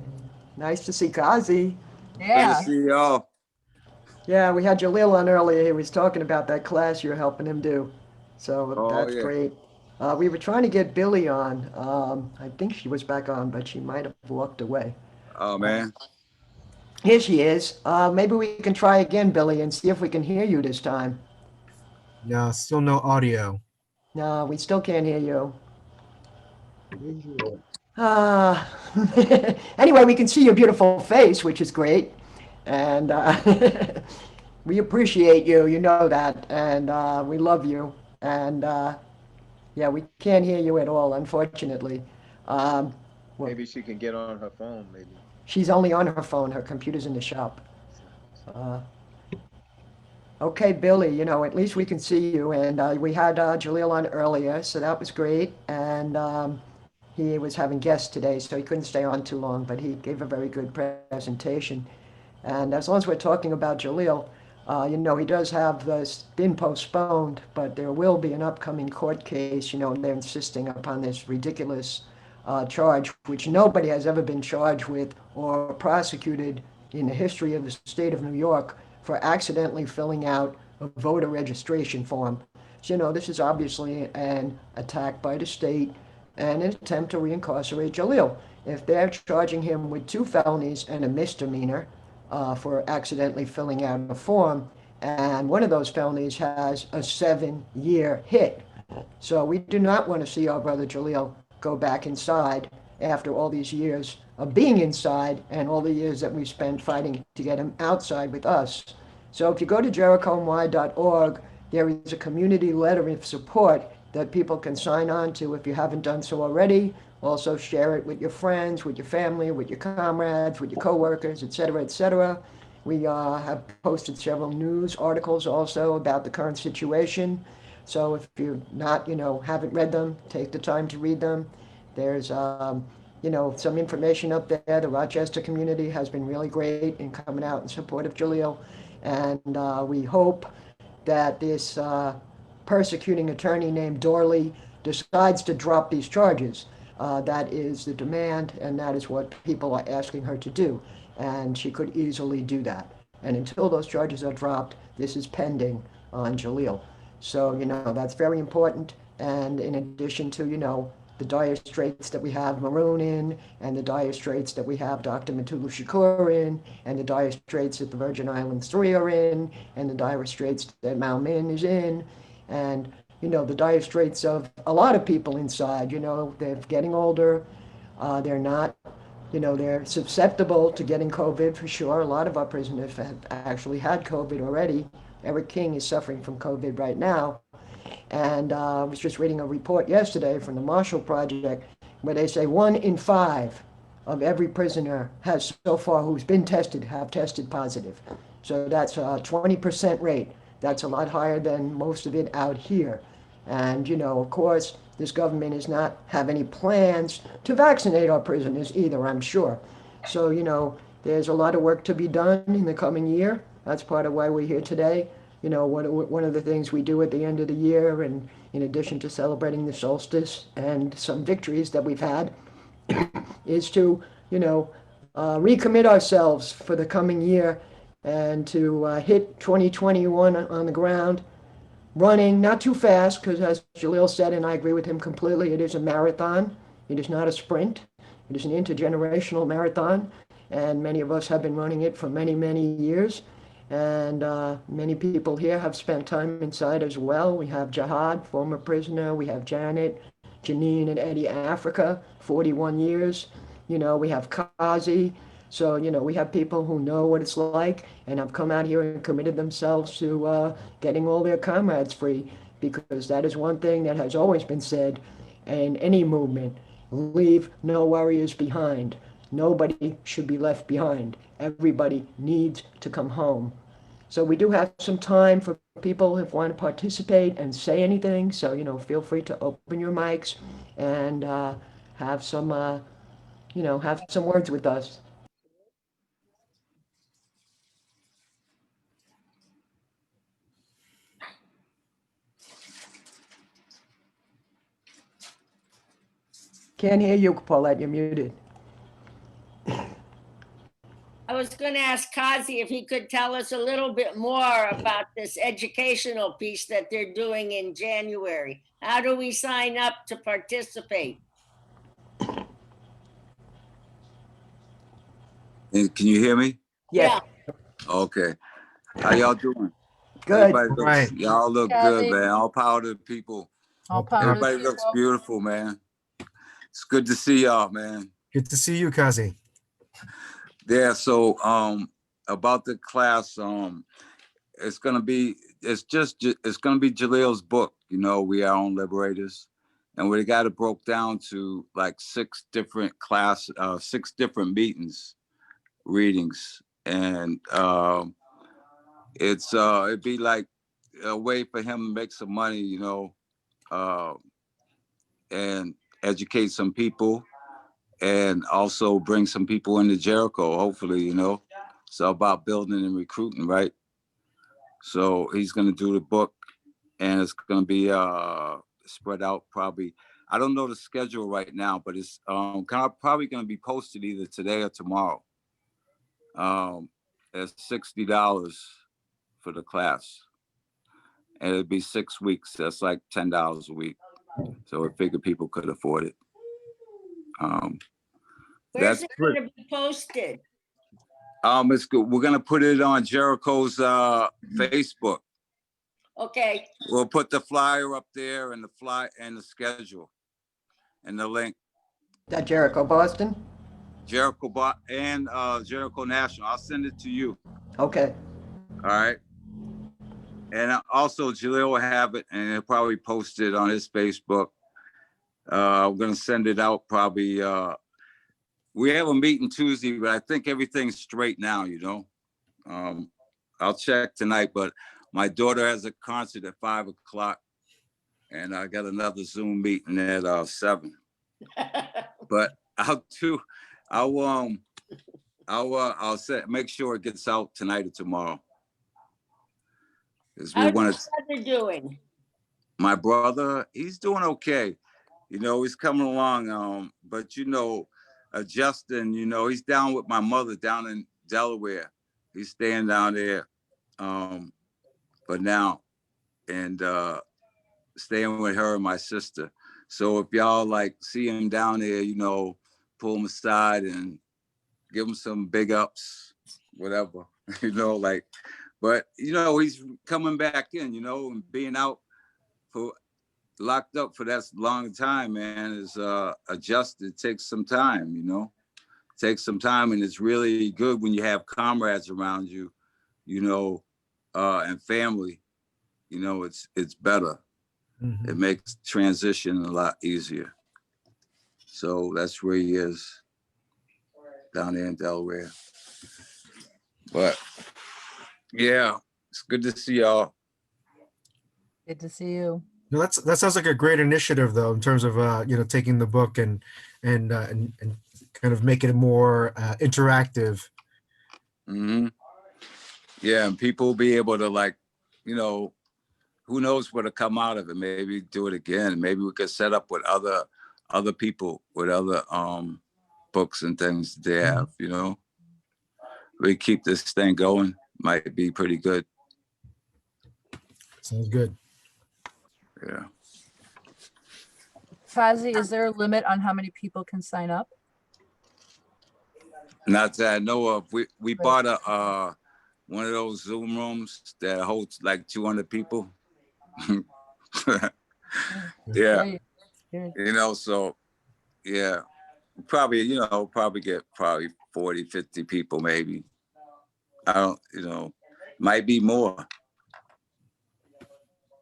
nice to see Kazi. Good to see y'all. Yeah, we had Jalil on earlier. He was talking about that class you're helping him do. So that's great. We were trying to get Billy on. I think she was back on, but she might have walked away. Oh, man. Here she is. Maybe we can try again, Billy, and see if we can hear you this time. No, still no audio. No, we still can't hear you. Anyway, we can see your beautiful face, which is great. And we appreciate you, you know that. And we love you. And yeah, we can't hear you at all, unfortunately. Maybe she can get on her phone, maybe. She's only on her phone. Her computer's in the shop. Okay, Billy, you know, at least we can see you. And we had Jalil on earlier, so that was great. And he was having guests today, so he couldn't stay on too long, but he gave a very good presentation. And as long as we're talking about Jalil, you know, he does have this been postponed, but there will be an upcoming court case. You know, and they're insisting upon this ridiculous charge, which nobody has ever been charged with or prosecuted in the history of the state of New York for accidentally filling out a voter registration form. So, you know, this is obviously an attack by the state and an attempt to reincarcerate Jalil. If they're charging him with 2 felonies and a misdemeanor for accidentally filling out a form, and one of those felonies has a 7-year hit. So we do not want to see our brother Jalil go back inside after all these years of being inside and all the years that we spent fighting to get him outside with us. So if you go to jerichony.org, there is a community letter of support that people can sign on to if you haven't done so already. Also share it with your friends, with your family, with your comrades, with your coworkers, etc., etc. We have posted several news articles also about the current situation. So if you're not, you know, haven't read them, take the time to read them. There's, you know, some information up there. The Rochester community has been really great in coming out in support of Jalil. And we hope that this persecuting attorney named Dorley decides to drop these charges. That is the demand, and that is what people are asking her to do. And she could easily do that. And until those charges are dropped, this is pending on Jalil. So, you know, that's very important. And in addition to, you know, the dire straits that we have Maroon in, and the dire straits that we have Dr. Matulu Shakur in, and the dire straits that the Virgin Islands 3 are in, and the dire straits that Mao Min is in, and, you know, the dire straits of a lot of people inside. You know, they're getting older. They're not You know, they're susceptible to getting COVID for sure. A lot of our prisoners have actually had COVID already. Eric King is suffering from COVID right now. And I was just reading a report yesterday from the Marshall Project where they say 1 in 5 of every prisoner has so far who's been tested have tested positive. So that's a 20% rate. That's a lot higher than most of it out here. And, you know, of course, this government does not have any plans to vaccinate our prisoners either, I'm sure. So, you know, there's a lot of work to be done in the coming year. That's part of why we're here today. You know, one of the things we do at the end of the year, and in addition to celebrating the solstice and some victories that we've had, is to, you know, recommit ourselves for the coming year and to hit 2021 on the ground running, not too fast, because as Jalil said, and I agree with him completely, it is a marathon. It is not a sprint. It is an intergenerational marathon, and many of us have been running it for many, many years. And many people here have spent time inside as well. We have Jihad, former prisoner. We have Janet, Janine, and Eddie Africa, 41 years. You know, we have Kazi. So, you know, we have people who know what it's like and have come out here and committed themselves to getting all their comrades free, because that is one thing that has always been said in any movement: leave no warriors behind. Nobody should be left behind. Everybody needs to come home. So we do have some time for people who want to participate and say anything. So, you know, feel free to open your mics and have some, you know, have some words with us. Can't hear you, Paulette. You're muted. I was going to ask Kazi if he could tell us a little bit more about this educational piece that they're doing in January. How do we sign up to participate? And can you hear me? Yes. Yeah. Okay. How y'all doing? Good. Everybody looks, Right. y'all look good, man. All power to the people. All power to the Everybody looks people. beautiful, man. It's good to see y'all, man. Good to see you, Kazi. Yeah, so about the class, it's gonna be Jalil's book, you know, We Are Own Liberators. And we got it broke down to like 6 different meetings, readings. And it'd be like a way for him to make some money, you know, and educate some people, and also bring some people into Jericho, hopefully, you know. It's all about building and recruiting, right? So he's gonna do the book, and it's gonna be spread out probably. I don't know the schedule right now, but it's probably gonna be posted either today or tomorrow. It's $60 for the class, and it'd be 6 weeks. That's like $10 a week. So I figured people could afford it. Where's That's it going to be posted? It's good. We're gonna put it on Jericho's Facebook. Okay. We'll put the flyer up there, and the schedule and the link. Is that Jericho Boston? Jericho and Jericho National. I'll send it to you. Okay. All right. And also Jalil will have it, and he'll probably post it on his Facebook. I'm gonna send it out probably. We have a meeting Tuesday, but I think everything's straight now, you know. I'll check tonight, but my daughter has a concert at 5 o'clock, and I got another Zoom meeting at 7. But I'll make sure it gets out tonight or tomorrow. How's your brother doing? My brother, he's doing okay. You know, he's coming along. But you know, Justin, you know, he's down with my mother down in Delaware. He's staying down there for now, and staying with her and my sister. So if y'all like see him down there, you know, pull him aside and give him some big ups, whatever, you know, like, but you know, he's coming back in, you know, and being out for locked up for that long time, man, is adjusted. It takes some time, you know. take some time, and it's really good when you have comrades around you, you know, and family. You know, it's better. Mhm. It makes transition a lot easier. So that's where he is, down there in Delaware. But yeah, it's good to see y'all. Good to see you. No, that sounds like a great initiative, though, in terms of you know, taking the book and kind of making it more interactive. Mm-hmm. Yeah, and people will be able to, like, you know, who knows what'll come out of it. Maybe do it again. Maybe we could set up with other people with other books and things they have, you know. We keep this thing going, might be pretty good. Sounds good. Yeah. Kazi, is there a limit on how many people can sign up? Not that I know of. We bought a one of those Zoom rooms that holds like 200 people. Yeah. Great. Good. You know, so yeah, probably, you know, get probably 40, 50 people maybe. I don't, you know, might be more.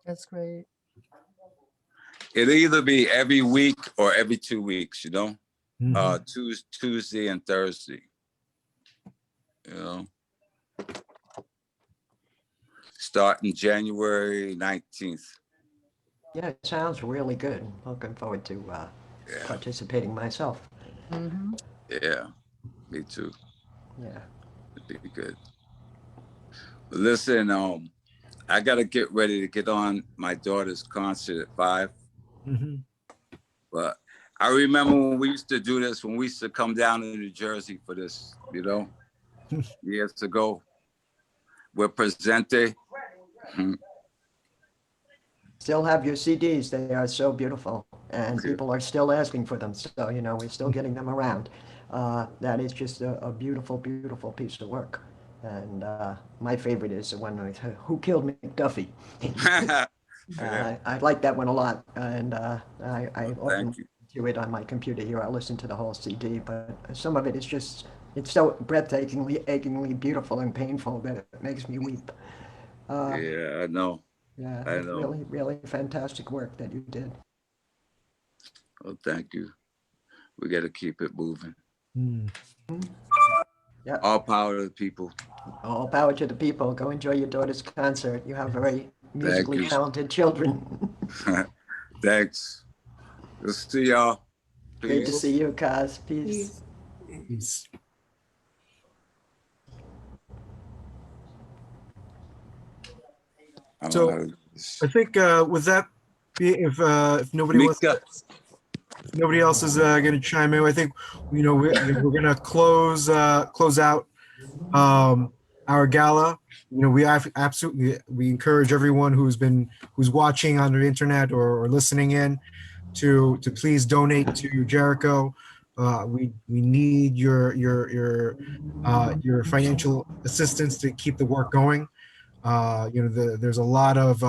That's great. It'll either be every week or every 2 weeks, you know. Mhm. Tuesday and Thursday. You know. Starting January 19th. Yeah, it sounds really good. Looking forward to participating myself. Mm-hmm. Yeah, me too. Yeah. It'd be good. Listen, I gotta get ready to get on my daughter's concert at 5. Mhm. But I remember when we used to do this, when we used to come down to New Jersey for this, you know, years ago. With Presente. Still have your CDs. They are so beautiful, and people are still asking for them. So, you know, we're still getting them around. That is just a beautiful, beautiful piece of work. And my favorite is the one with Who Killed McDuffie? I like that one a lot, and I often do it on my computer here. I listen to the whole CD, but some of it is just, it's so breathtakingly, achingly beautiful and painful that it makes me weep. Yeah, I know. Yeah, I it's know. really, really fantastic work that you did. Well, thank you. We got to keep it moving. Yeah. All power to the people. All power to the people. Go enjoy your daughter's concert. You have very musically you. talented children. Thanks. We'll see y'all. Great to see you, Kaz. Peace. Peace. So I think with that, if nobody wants, if nobody else is going to chime in, I think we're going to close out our gala. We absolutely encourage everyone who's watching on the internet or listening in to please donate to Jericho. We need your financial assistance to keep the work going. There's a lot of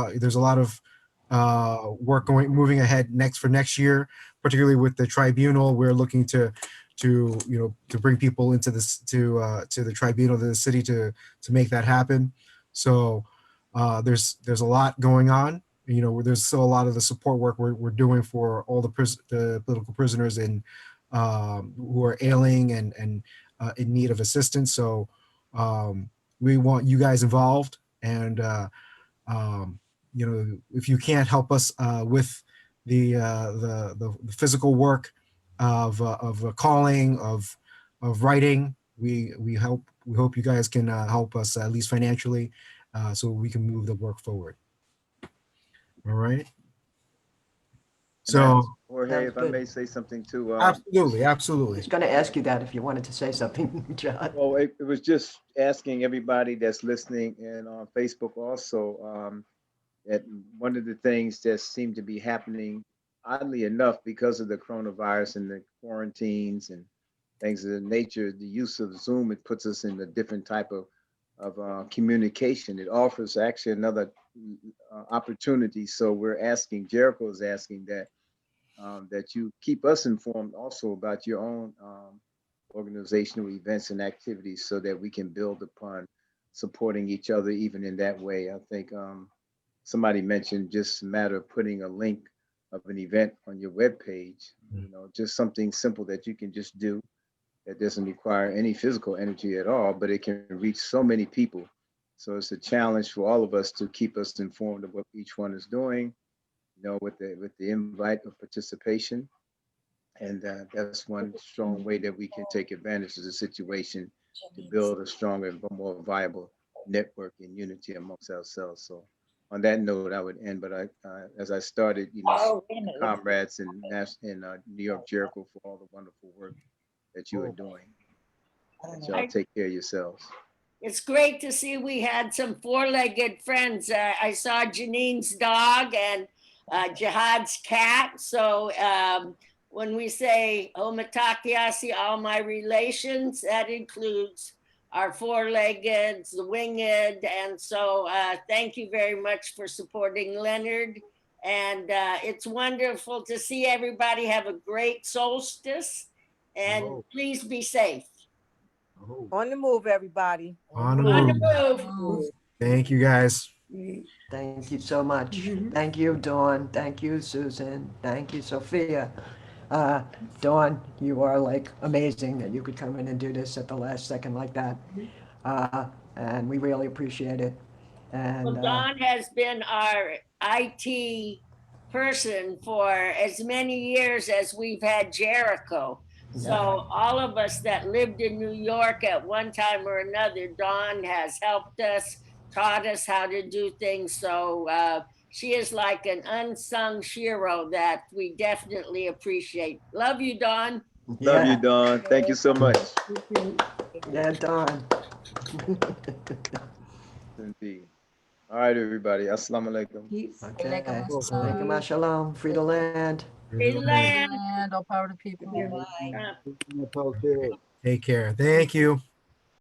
work moving ahead for next year, particularly with the tribunal. We're looking to bring people into this to the tribunal, to the city, to make that happen. So there's a lot going on. There's still a lot of the support work we're doing for all the political prisoners who are ailing and in need of assistance. So we want you guys involved. And if you can't help us with the physical work of calling, of writing, we hope you guys can help us at least financially, so we can move the work forward. All right. So Jorge, if I may say something too. Absolutely. I was going to ask you that if you wanted to say something, John. Well, it was just asking everybody that's listening and on Facebook also, that one of the things that seemed to be happening, oddly enough, because of the coronavirus and the quarantines and things of the nature, the use of Zoom, it puts us in a different type of communication. It offers actually another opportunity. So we're asking, Jericho is asking that you keep us informed also about your own organizational events and activities so that we can build upon supporting each other even in that way. I think somebody mentioned just a matter of putting a link of an event on your webpage, you know, just something simple that you can just do that doesn't require any physical energy at all, but it can reach so many people. So it's a challenge for all of us to keep us informed of what each one is doing, you know, with the invite of participation. And that's one strong way that we can take advantage of the situation to build a stronger and more viable network and unity amongst ourselves. So on that note, I would end, but as I started, you know, comrades in New York, Jericho, for all the wonderful work that you are doing. And y'all take care of yourselves. It's great to see we had some four-legged friends. I saw Janine's dog and Jihad's cat. So when we say Homataki, all my relations, that includes our four-legged, the winged. And so thank you very much for supporting Leonard. And it's wonderful to see everybody have a great solstice. And please be safe. On the move, everybody. On the On move. the move. Thank you, guys. Thank you so much. Thank you, Dawn. Thank you, Susan. Thank you, Sophia. Dawn, you are like amazing that you could come in and do this at the last second like that. And we really appreciate it. And Well, Dawn has been our IT person for as many years as we've had Jericho. So all of us that lived in New York at one time or another, Dawn has helped us, taught us how to do things. So she is like an unsung hero that we definitely appreciate. Love you, Dawn. Love you, Dawn. Thank you so much. Yeah, Dawn. Indeed. All right, everybody. Assalamu alaikum. Okay. Alaikum Alaikum assalam. Free the land. Free the land. And all power to people. Take care. Thank you.